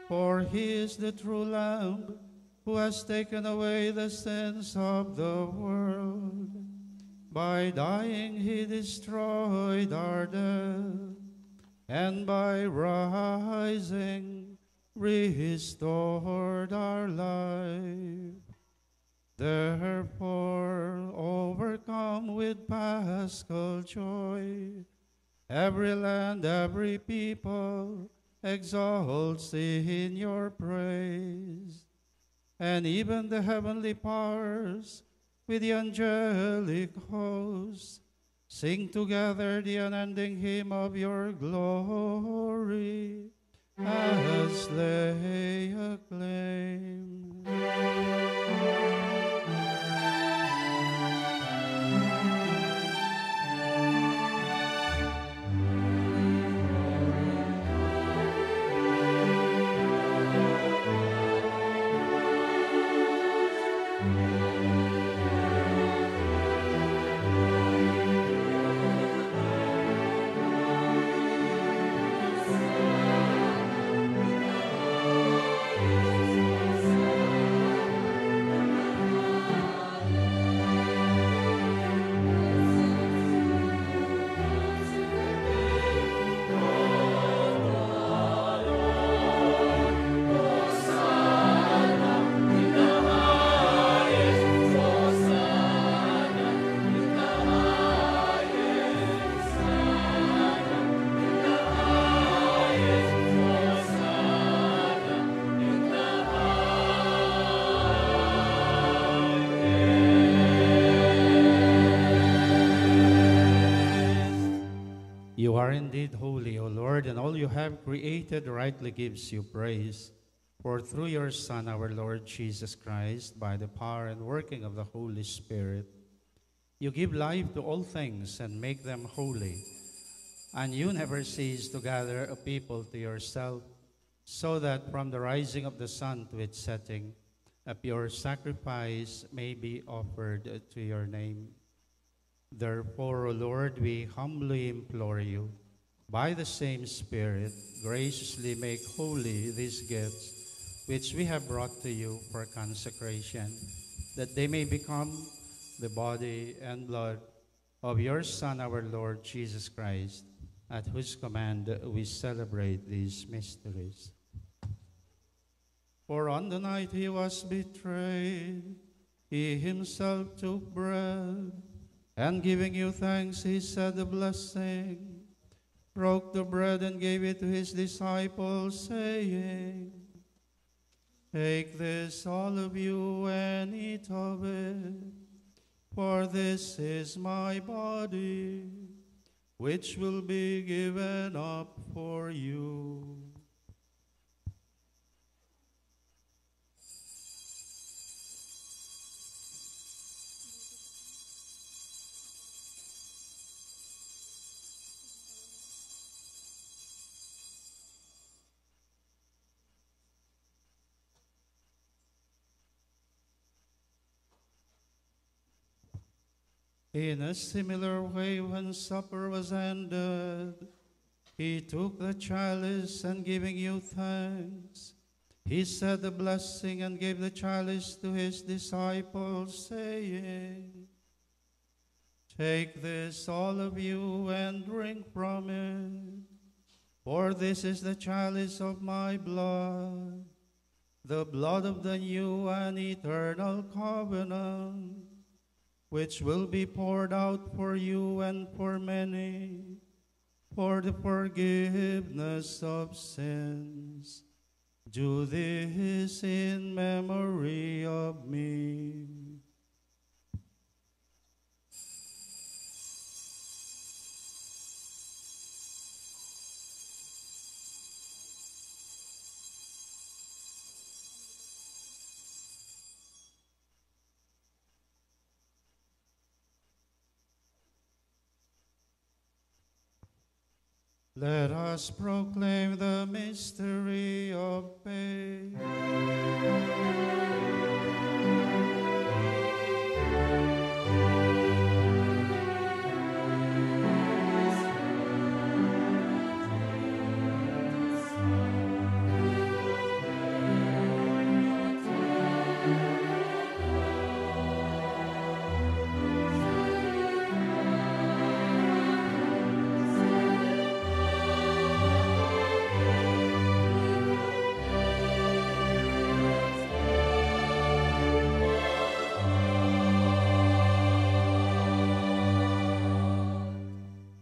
For he is the true Lamb who has taken away the sins of the world. By dying he destroyed our death, and by rising restored our life. Therefore, overcome with paschal joy, every land, every people exalts in your praise. And even the heavenly powers with the angelic hosts sing together the unending hymn of your glory as they acclaim. You are indeed holy, O Lord, and all you have created rightly gives you praise. For through your Son, our Lord Jesus Christ, by the power and working of the Holy Spirit, you give life to all things and make them holy. And you never cease to gather a people to yourself, so that from the rising of the sun to its setting, a pure sacrifice may be offered to your name. Therefore, O Lord, we humbly implore you, by the same Spirit, graciously make holy these gifts which we have brought to you for consecration, that they may become the body and blood of your Son, our Lord Jesus Christ, at whose command we celebrate these mysteries. For on the night he was betrayed, he himself took bread, and giving you thanks, he said a blessing, broke the bread and gave it to his disciples, saying, "Take this, all of you, and eat of it, for this is my body, which will be given up for you." In a similar way, when supper was ended, he took the chalice and giving you thanks, he said the blessing and gave the chalice to his disciples, saying, "Take this, all of you, and drink from it, for this is the chalice of my blood, the blood of the new and eternal covenant, which will be poured out for you and for many, for the forgiveness of sins. Do this in memory of me." Let us proclaim the mystery of faith.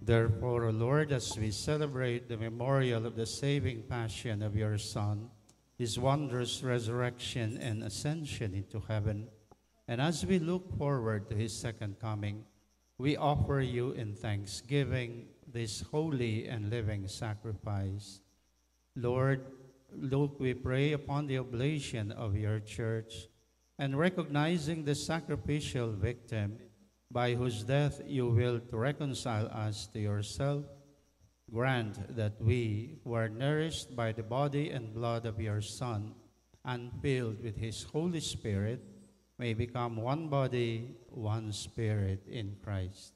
Therefore, O Lord, as we celebrate the memorial of the saving passion of your Son, his wondrous resurrection and ascension into heaven, and as we look forward to his second coming, we offer you in thanksgiving this holy and living sacrifice. Lord, look, we pray, upon the oblation of your church, and recognizing the sacrificial victim, by whose death you will to reconcile us to yourself, grant that we, who are nourished by the body and blood of your Son, and filled with his Holy Spirit, may become one body, one spirit in Christ.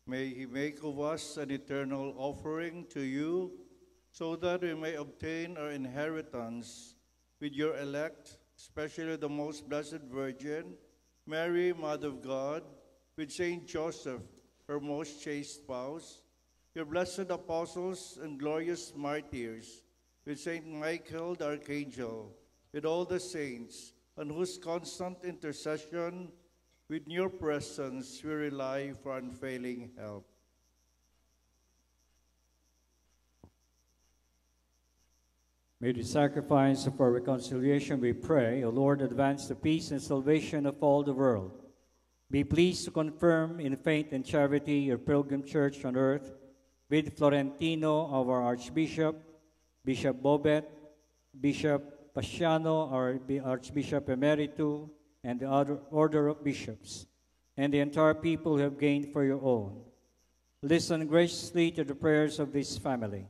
May he make of us an eternal offering to you, so that we may obtain our inheritance with your elect, especially the most blessed Virgin, Mary, Mother of God, with Saint Joseph, her most chaste spouse, your blessed apostles and glorious martyrs, with Saint Michael the Archangel, with all the saints, on whose constant intercession, with your presence, we rely for unfailing help. May the sacrifice of our reconciliation, we pray, O Lord, advance the peace and salvation of all the world. Be pleased to confirm in faith and charity your pilgrim church on earth, with Florentino, our Archbishop, Bishop Bobet, Bishop Paciano, our Archbishop Emeritus, and the other order of bishops, and the entire people who have gained for your own. Listen graciously to the prayers of this family,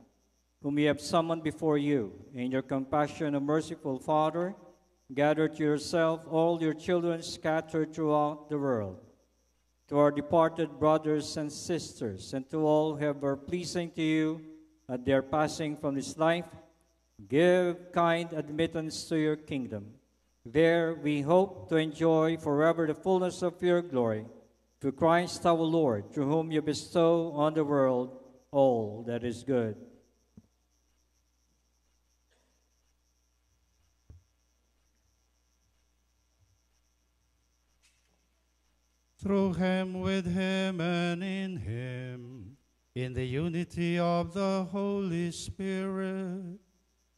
whom you have summoned before you. In your compassion, O merciful Father, gather to yourself all your children scattered throughout the world. To our departed brothers and sisters, and to all who were pleasing to you at their passing from this life, give kind admittance to your kingdom. There we hope to enjoy forever the fullness of your glory, through Christ our Lord, through whom you bestow on the world all that is good. Through him, with him, and in him, in the unity of the Holy Spirit,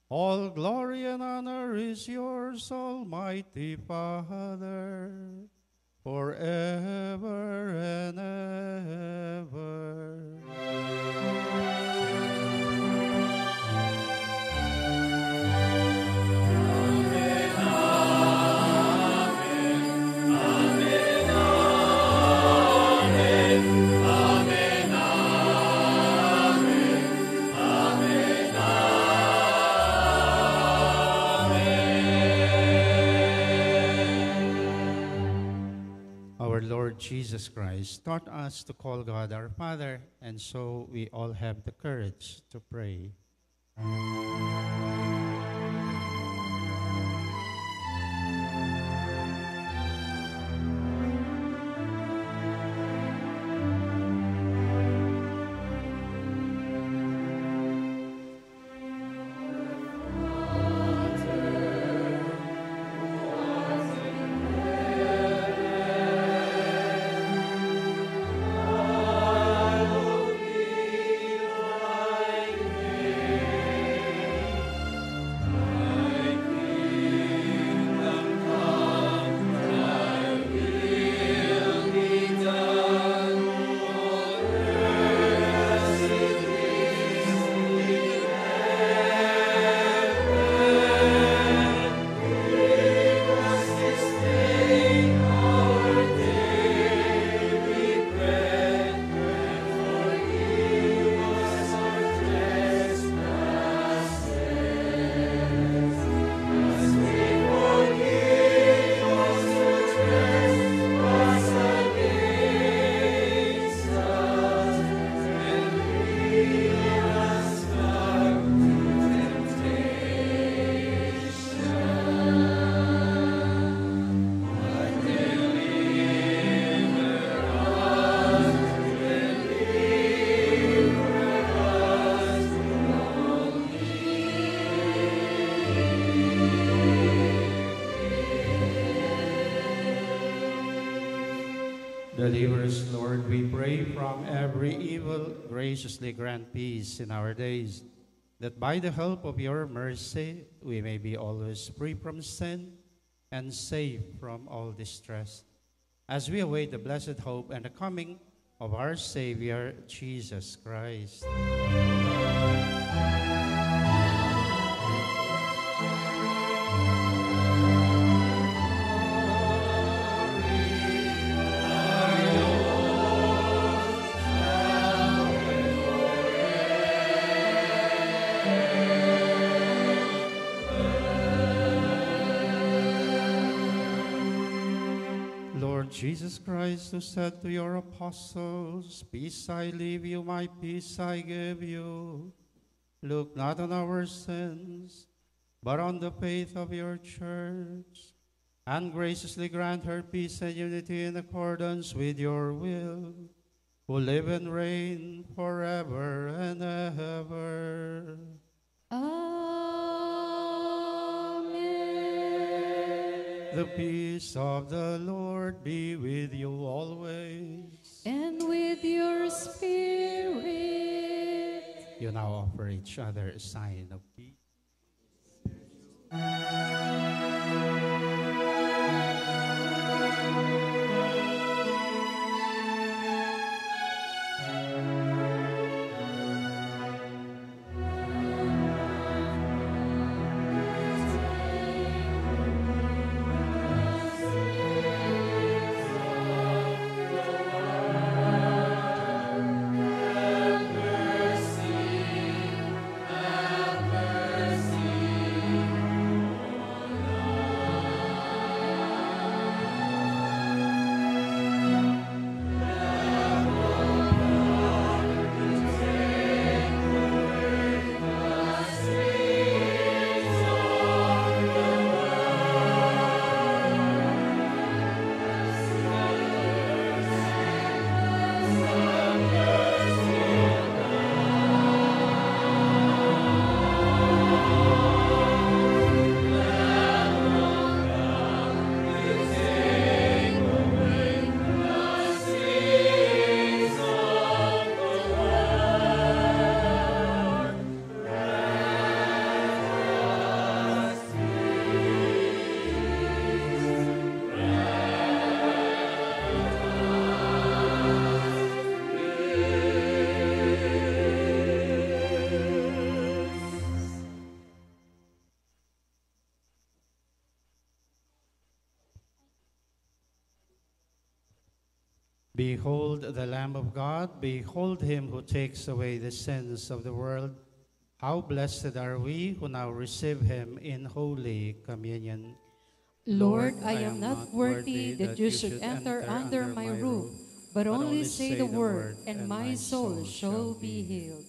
all glory and honor is yours, Almighty Father, forever and ever. Our Lord Lord Jesus Christ taught us to call God our Father, and so we all have the courage to pray. Deliver us, Lord, we pray, from every evil. Graciously grant peace in our days, that by the help of your mercy we may be always free from sin and safe from all distress, as we await the blessed hope and the coming of our Savior, Jesus Christ. Jesus Christ, who said to your apostles, "Peace I leave you, my peace I give you," look not on our sins, but on the faith of your church, and graciously grant her peace and unity in accordance with your will, who live and reign forever and ever. The peace of the Lord be with you always. And with your spirit. You now offer each other a sign of peace. Behold the Lamb of God, behold him who takes away the sins of the world. How blessed are we who now receive him in Holy Communion. Lord, I am not worthy that you should enter under my roof, but only say the word, and my soul shall be healed.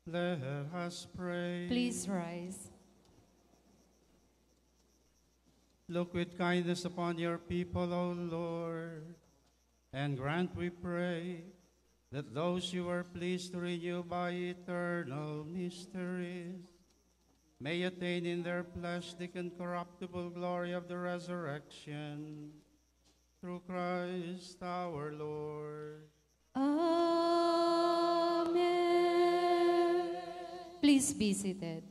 Let us pray. Please rise. Look with kindness upon your people, O Lord, and grant, we pray, that those you are pleased to renew by eternal mysteries may attain in their flesh the incorruptible glory of the resurrection. Through Christ our Lord. Amen. Please be seated.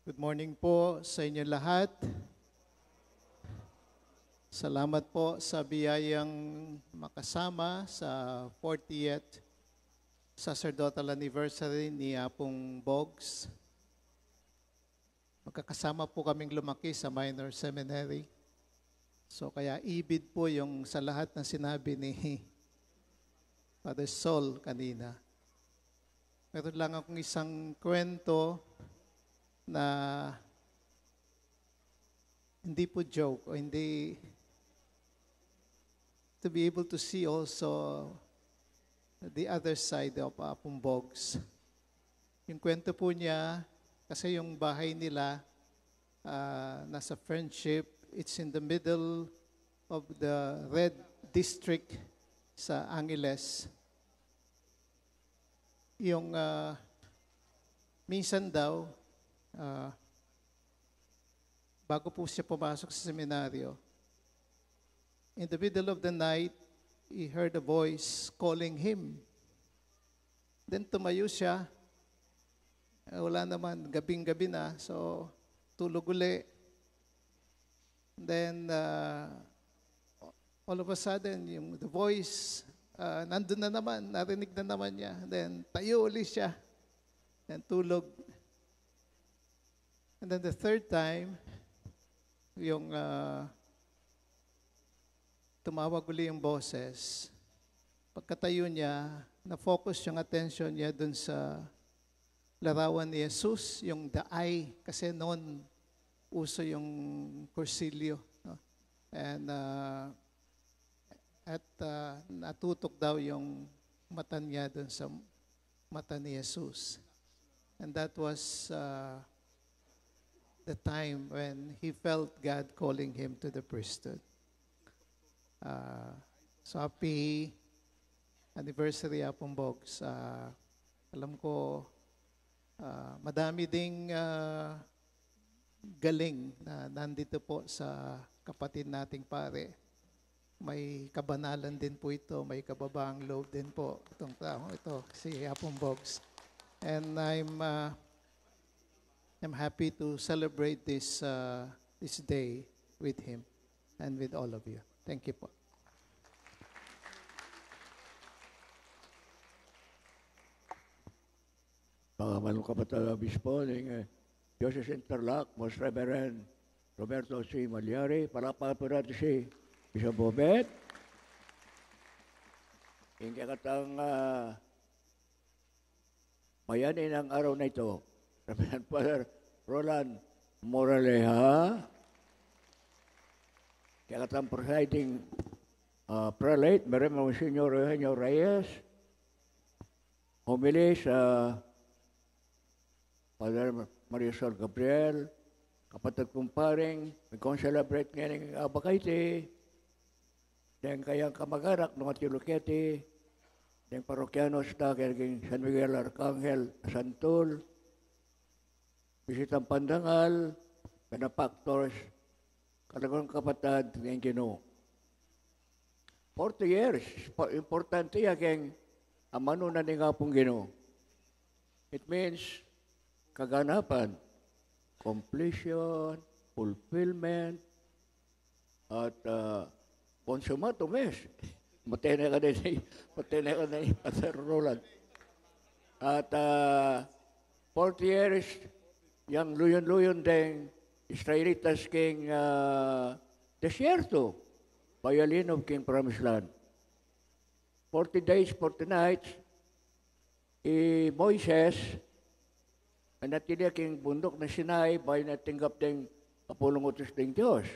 Good morning po sa inyo lahat. Salamat po sa biyayang makasama sa 40th sacerdotal anniversary ni Apong Boggs. Magkakasama po kaming lumaki sa minor seminary. So kaya ibid po yung sa lahat ng sinabi ni Father Sol kanina. Meron lang akong isang kwento na hindi po joke o hindi, to be able to see also the other side of Apong Boggs. Yung kwento po niya, kasi yung bahay nila nasa Friendship, it's in the middle of the Red District sa Angeles. Yung minsan daw, bago po siya pumasok sa seminaryo, in the middle of the night, he heard a voice calling him. Then tumayo siya. Wala naman, gabing-gabi na, so tulog uli. Then, all of a sudden, the voice, nandun na naman, narinig na naman niya. Then, tayo uli siya. Then, tulog. And then the third time, yung tumawag uli yung boses. Pagkatayo niya, na-focus yung attention niya dun sa larawan ni Jesus, yung the eye, kasi noon uso yung kursilyo. No? And natutok daw yung mata niya dun sa mata ni Jesus. And that was the time when he felt God calling him to the priesthood. So happy anniversary, Apong Boggs. Alam ko, madami ding galing na nandito po sa kapatid nating pare. May kabanalan din po ito, may kababaang loob din po itong tao ito, si Apong Boggs. And I'm happy to celebrate this day with him and with all of you. Thank you po. Mga manong kapatid Obispo ng Diocese Interlac, Most Reverend Roberto C. Malyari, palakpakan po natin si Bishop Bobet. Hindi katang bayanin ang araw na ito. Reverend Father Roland Moraleja, kaya katang presiding prelate, Meron Monsignor Eugenio Reyes, homily sa Father Marisol Gabriel, kapatid kumparing, mag-celebrate ngayon ng Abakaiti, dan kayang kamag-arak ng Atiluquete, dan parokyanos na kayang San Miguel Arcangel, Santul, bisitang Pandangal, benefactors, kalagang kapatid ng Ginoo. 40 years, importante yung amano na nga pong Ginoo. It means kaganapan, completion, fulfillment, at consumatum es. Matay na ka na ni Pastor Roland. At 40 years, yung luyon-luyon ding Israelitas king desierto, Bayalin of King Promised Land. 40 days, 40 nights, Moises, ang natili king bundok na Sinai, bayo natinggap ding kapulong utos ding Diyos.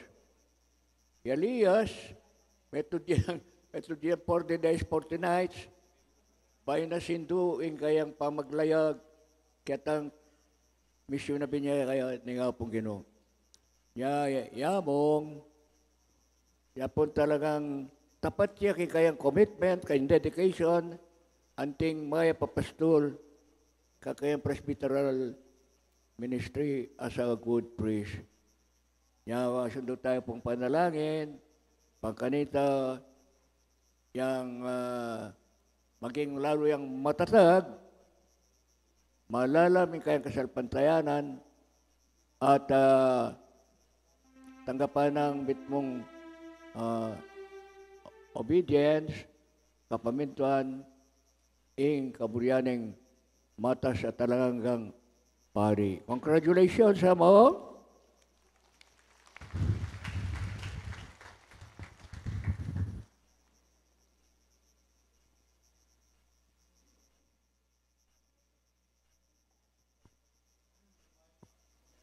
Elias, metod diyan 40 days, 40 nights, bayo na sinduing kayang pamaglayag, kitang misyon na binyaya kaya nga pong Ginoo. Yamong, yapon talagang tapat siya kay kayang commitment, kayang dedication, anting maya papastol, kakayang presbyteral ministry as a good priest. Yawa, sundo tayo pong panalangin, pagkanita, yang maging lalo yung matatag, malalamin kayang kasalpantayanan, at tanggapan ng bitmong obedience, kapamintuan, ing kaburyaning mata sa talagang pari. Congratulations sa mo.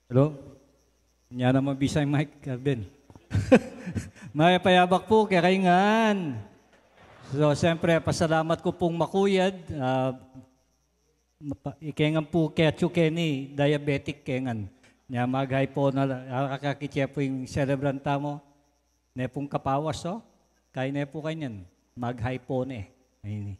Hello? Nya naman bisay Mike Calvin. May payabak po kay kaingan. So, siyempre, pasalamat ko pong makuyad. Ikengan po kaya Chukeni, diabetic kengan. Nya maghay po na kakakitya po yung celebrant mo. Ne pong kapawas, oh. Kaya ne po kanyan. Maghay po ne. Ayun.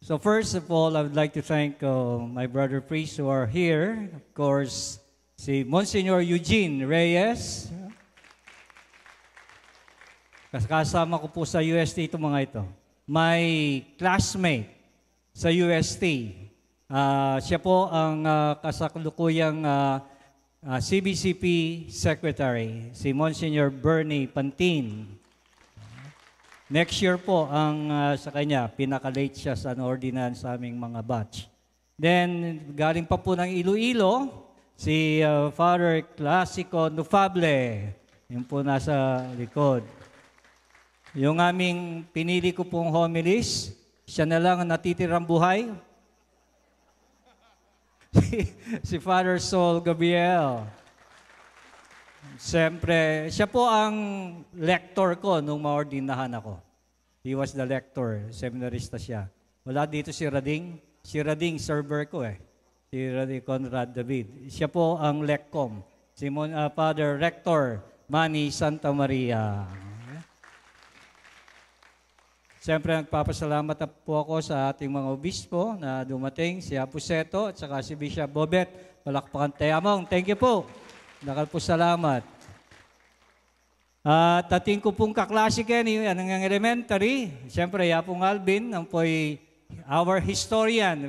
So first of all, I would like to thank my brother priests who are here. Of course, si Monsignor Eugene Reyes. Kasama ko po sa UST ito mga ito. My classmate sa UST. Siya po ang kasaklukuyang CBCP Secretary, si Monsignor Bernie Pantin. Next year po, ang sa kanya, pinaka-late siya sa ordinance sa aming mga batch. Then, galing pa po ng Iloilo, si Father Clasico Nufable. Yung po nasa likod. Yung aming pinili ko pong homilies, siya na lang ang natitirang buhay. Si Father Sol Gabriel. Siyempre, siya po ang lector ko nung maordinahan ako. He was the lector, seminarista siya. Wala dito si Rading. Si Rading, server ko eh. Si Rading Conrad David. Siya po ang lecom. Si Father Rector Manny Santa Maria. Siyempre, nagpapasalamat na po ako sa ating mga obispo na dumating, si Apo Seto at saka si Bishop Bobet. Palakpakan tayo. Among, thank you po. Nakal po salamat. At ating ko pong kaklase kayo, ang elementary, siyempre, Yapong Alvin, ang po'y our historian,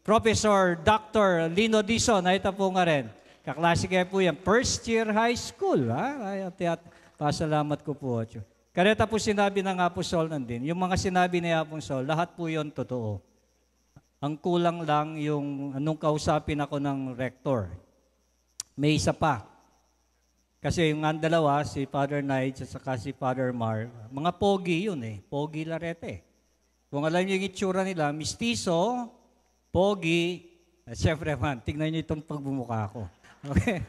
Professor Dr. Lino Dizon, ay ito po nga rin. Kaklase kayo po yan, first year high school. Pasalamat ko po. Kareta po sinabi ng Apostol nandin, yung mga sinabi ni Apostol, lahat po yon totoo. Ang kulang lang yung anong kausapin ako ng rector. May isa pa. Kasi yung dalawa, si Father Knight at saka si Father Mar, mga pogi yun eh. Pogi larete. Kung alam niyo yung itsura nila, mistiso, pogi, at syempre man, tignan niyo itong pagbumuka ko. Okay?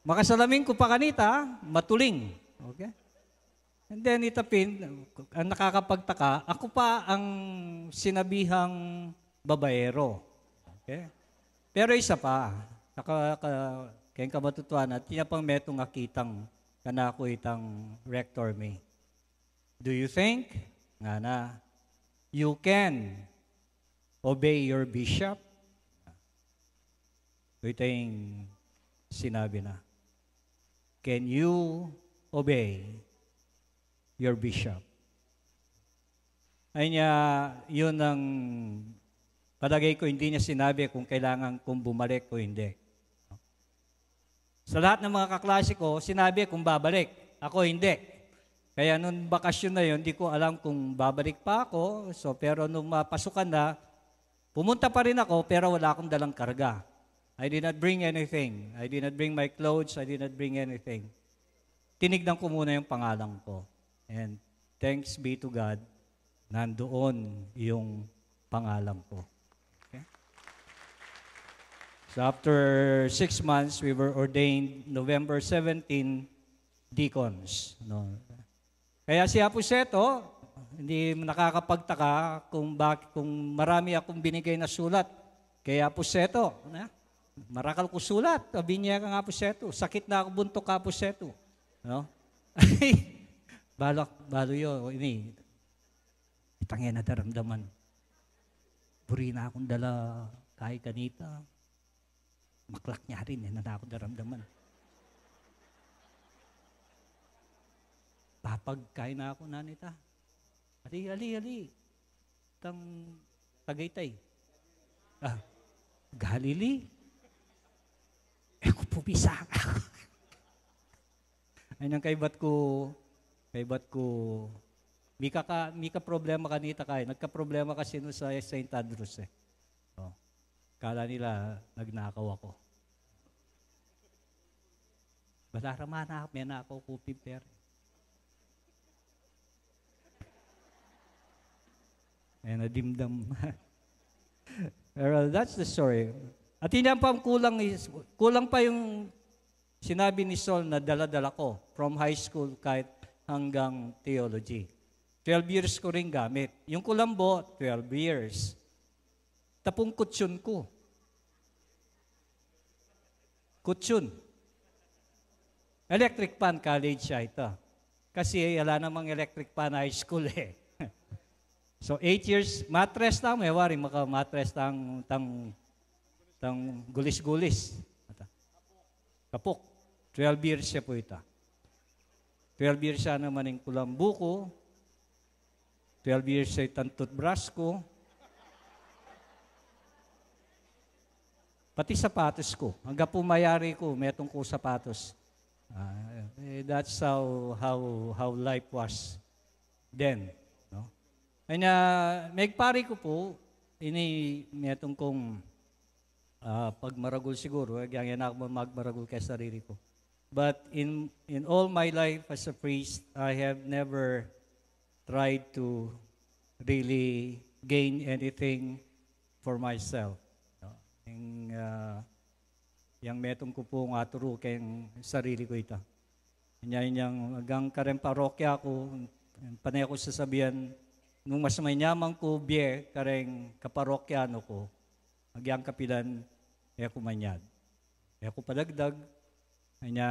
Makasalamin ko pa kanita, matuling. Okay? And then itapin, ang nakakapagtaka, ako pa ang sinabihang babaero. Okay? Pero isa pa, kayang kabatutuan at tinapang metong akitang kanako itang rector me. Do you think, nga na, you can obey your bishop? Ito yung sinabi na. Can you obey your bishop? Ay niya, yun ang palagay ko, hindi niya sinabi kung kailangan kung bumalik o hindi. Sa lahat ng mga kaklase ko, sinabi kung babalik. Ako hindi. Kaya nung bakasyon na yun, hindi ko alam kung babalik pa ako. So, pero nung mapasukan na, pumunta pa rin ako, pero wala akong dalang karga. I did not bring anything. I did not bring my clothes. I did not bring anything. Tinignan ko muna yung pangalan ko. And thanks be to God, nandoon yung pangalan ko. Okay? So after 6 months, we were ordained November 17 deacons. No? Kaya si Apuseto, hindi nakakapagtaka kung marami akong binigay na sulat. Kaya Apuseto, marakal ko sulat. Sabi niya kang Apuseto, sakit na ako buntok ka Apuseto. No? Balo yun, ini. Itangin na daramdaman. Buri na akong dala kahit kanita. Maklak niya rin, na ako daramdaman. Papagkain na ako, nanita. Ali. Tagaytay. Galili. Kung pumisa ako. Ayun ang kaibat ko, Mika problema kanita kayo. Nagka-problema kasi no sa St. Andrews eh. Oh. Kala nila nagnakaw ako. Balarama may nakaw ko piper. And nadimdam. Pero that's the story. At hindi pa kulang pa yung sinabi ni Saul na dala-dala ko from high school kahit hanggang theology. 12 years ko rin gamit. Yung kulambo, 12 years. Tapong kutsyon ko. Kutsyon. Electric pan, college siya ito. Kasi wala namang electric pan high school eh. So 8 years, matres lang, may wari, matres tang gulis-gulis. Kapok. 12 years siya po ito. 12 years siya naman yung kulambo ko. 12 years siya itang toothbrush ko. Pati sapatos ko. Hanggang pumayari ko, metong ko sapatos. That's how life was then. No? Kaya megpari ko po, ini metong kong pagmaragul siguro, ganyan ako magmaragul kay sarili ko. But in all my life as a priest, I have never tried to really gain anything for myself. Yang metong ko po nga turo kay sarili ko ito. Yang hanggang kareng parokya ko, panay ako sasabihan, nung mas may nyamang ko, biye, kareng kaparokyano ko, hanggang kapilan, ako manyad. Ako padagdag, kanya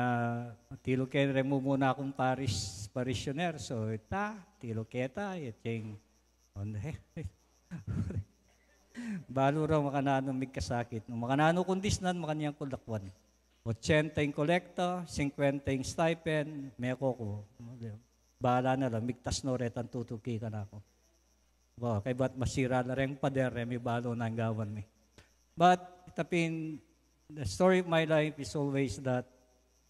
tilo kaya rin mo muna akong parishioner. So, tilo keta, iting, balo raw makanano may kasakit. Nung makanano kundisnan, makanyang kulakwan. 80 yung kolekta, 50 yung stipend, may ko. Bahala na lang, migtas no retan tutuki ka na ako. Wow, kay ba't masira na rin pader, may balo na ang gawan mi. But, itapin, the story of my life is always that,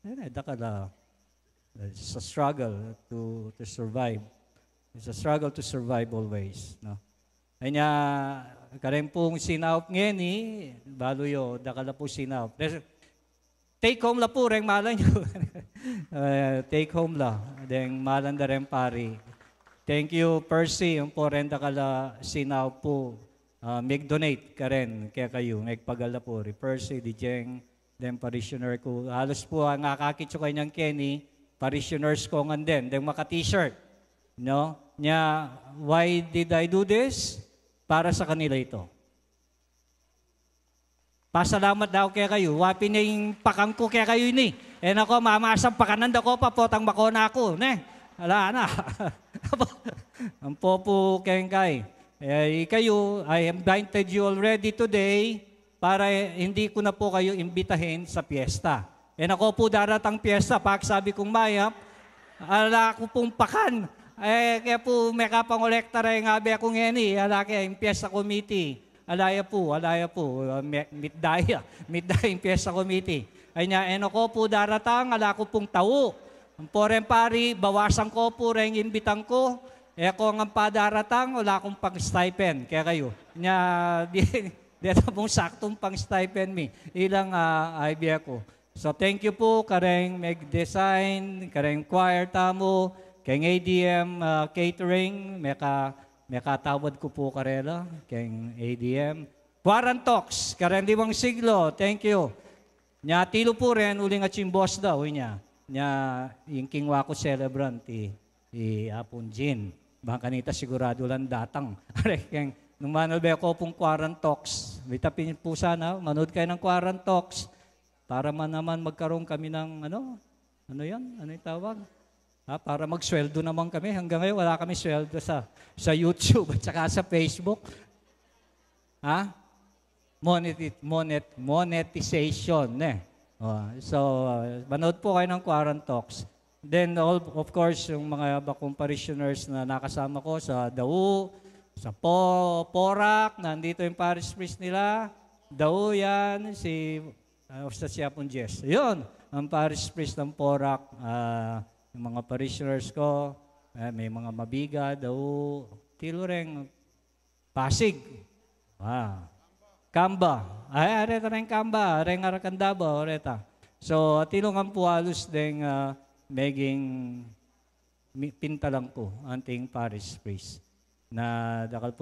it's a struggle to survive. It's a struggle to survive always. No? Kanya, kareng pong sinaup ngayon balo yo, dakala po sinaup. Take home la po, reng malan nyo. Take home la, deng malan da rin pari. Thank you, Percy, yung po rin dakala sinaup po. Mag-donate ka rin, kaya kayo, nagpagala po. Percy, di Jeng, then parishioner ko. Halos po ang akakit ko kanyang Kenny, parishioners ko nga din, then maka-t-shirt. No? Nya, why did I do this? Para sa kanila ito. Pasalamat daw kaya kayo. Wapi na yung pakang ko kaya kayo ini. Ako, mamasang pakanan ko, papotang makona ako. Wala na. Ang popo kaya kayo, I invited you already today para hindi ko na po kayo imbitahin sa piyesta. Ako po daratang piyesta, sabi kong mayap, ala ko pong pakan. Kaya po may kapangolekta rin nga be akong ngeni, ala kaya yung piyesta committee. Alaya po, midday yung piyesta committee. Ay niya, ako po daratang, ala ko pong tao. Ang poreng pari, bawasan ko po rin imbitang ko. Ako ang padaratang, wala akong pang-stipend. Kaya kayo, dito pong saktong pang-stipend mi. Ilang idea ko. So thank you po, kareng mag-design, kareng choir tamo, kay ADM catering, may may katawad ko po karela, keng ADM. Quarantox, karaniwang siglo, thank you. Nya tilo po rin, uling at yung boss daw, niya. Nya yung kingwa ko celebrant, apon Jin. Baka kanita sigurado lang datang. Keng, nung manood ko pong Quarantox, may tapin po sana, manood kayo ng Quarantox, para man naman magkaroon kami ng, ano yan? Ano yung tawag? Para magsweldo naman kami. Hanggang ngayon, wala kami sweldo sa YouTube at saka sa Facebook. Monetization. So, manood po kayo ng Quarantox. Then, of course, yung mga bakong parishioners na nakasama ko sa Dao, sa Porac, nandito yung parish priest nila. Dao yan, sa Siapon Jess. Yun, ang parish priest ng Porac, yung mga parishioners ko, may mga mabiga, Dao, Tilureng, Pasig, Kamba, areta rin Kamba, rin Arakandaba, areta. So, tilungan po halos din meging pinta lang po, anting parish priest, na dakal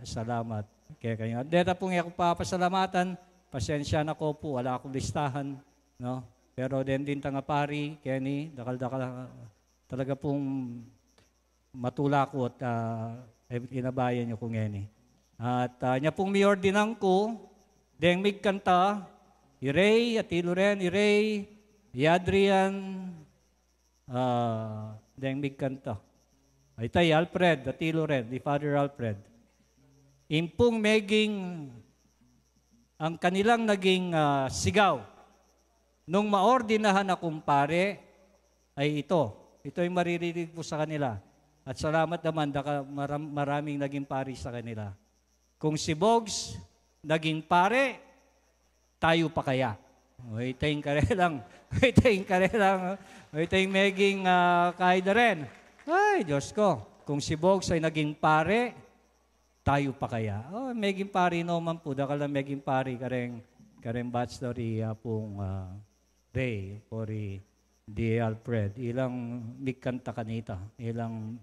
salamat. Kaya kayo. Deta pong ako papasalamatan, pasensya na ko po, wala akong listahan, no? Pero din tanga pari, Kenny, dakal talaga pong matula ko at inabayan niyo kung Kenny. At niya pong miordinan ko, deng migkanta, Iray, at Iloren, Iray, Adrian, deng migkanta. Ay tay, Alfred, at Iloren, di Father Alfred. Impong meging ang kanilang naging sigaw nung maordinahan akong pare ay ito. Ito yung maririnig po sa kanila. At salamat naman, maraming naging pari sa kanila. Kung si Bogs naging pare, tayo pa kaya? Waiting karelang, waiting meging kahit na rin. Ay, Diyos ko, kung si Bogs ay naging pare, tayo pa kaya? Meging pari naman po, dakal na meging pari kareng bachelor pong Ray, pori di Alfred, ilang mikanta kanita, ilang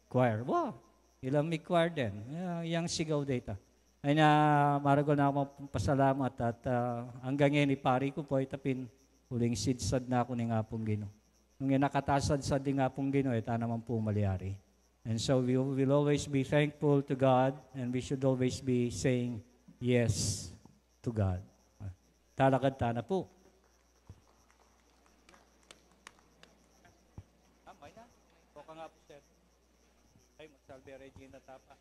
choir. Wow, ilang mig choir din. Yang sigaw data. Ay na maragol na ako pasalamat at hanggang ngayon pari ko po itapin huling sidsad na ako ni nga pong Gino. Nung nakatasadsad din nga pong Gino, ita naman po maliari. And so we will always be thankful to God and we should always be saying yes to God. Talakad na po. Regina Tapa.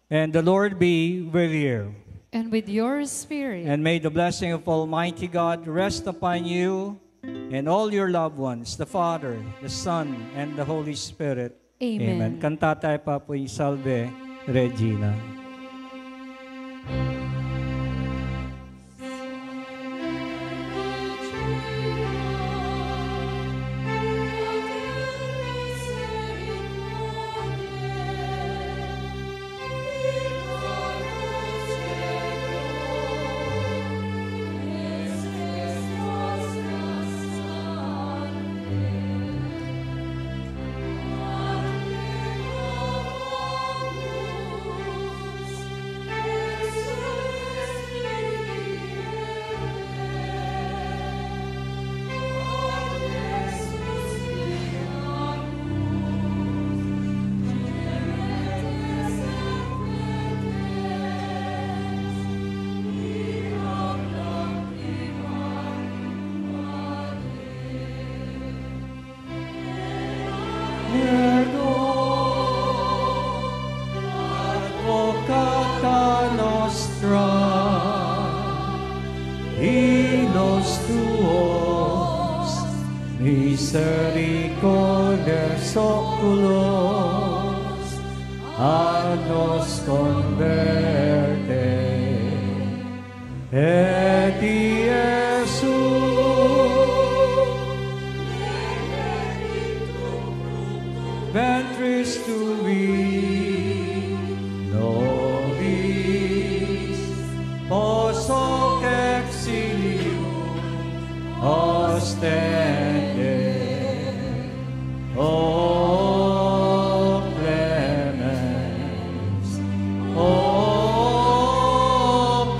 And the Lord be with you. And with your spirit. And may the blessing of Almighty God rest upon you and all your loved ones, the Father, the Son, and the Holy Spirit. Amen. Kanta tayo pa po yung Salve Regina. Misericordias oculos a nos converte et Jesús ventris tui nobis post hoc exilium ostende O clemens, O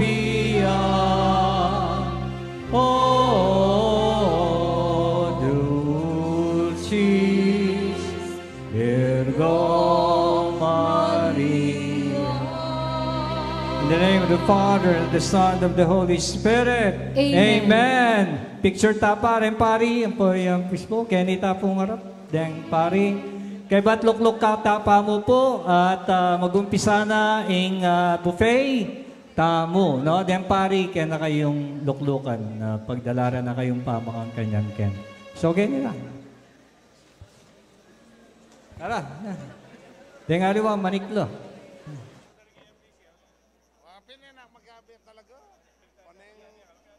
pia, O dulcis Virgo Maria. In the name of the Father, and the Son, and of the Holy Spirit. Amen. Amen. Picture tapa rin pari. Yan po yung Facebook. Kenny tapong harap. Deng pari. Kay batluklok ka tapa mo po. At mag-umpisa na ang buffet. Tamo. No? Deng pari. Kaya na kayong luklukan. Pagdalara na kayong pamakang kanyan ken. So, ganyan lang. Tara. Deng ariwa maniklo.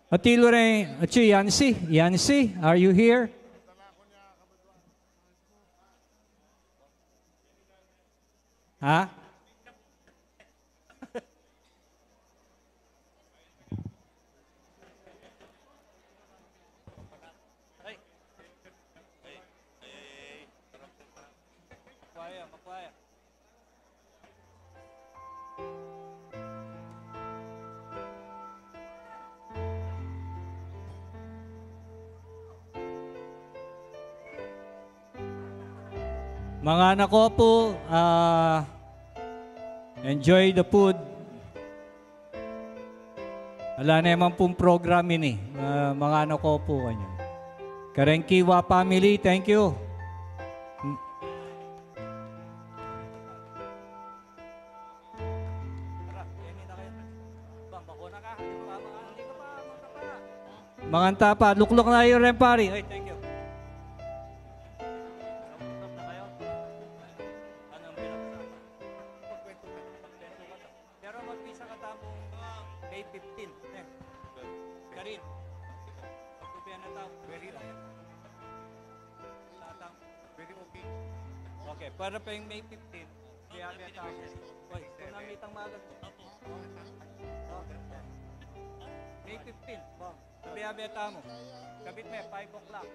Atilo rin, Yancy, are you here? Ha? Mga anak ko po, enjoy the food. Wala naman pong program ini. Mga anak ko po kanyo. Karengkiwa family, thank you. Mga tapa, luklok na yun rin pari. Ay, thank you. Okay, para pa yung May 15, kaya tayo. Oy, kung namitang malag. May 15, sabi mo. Kabit may 5 o'clock.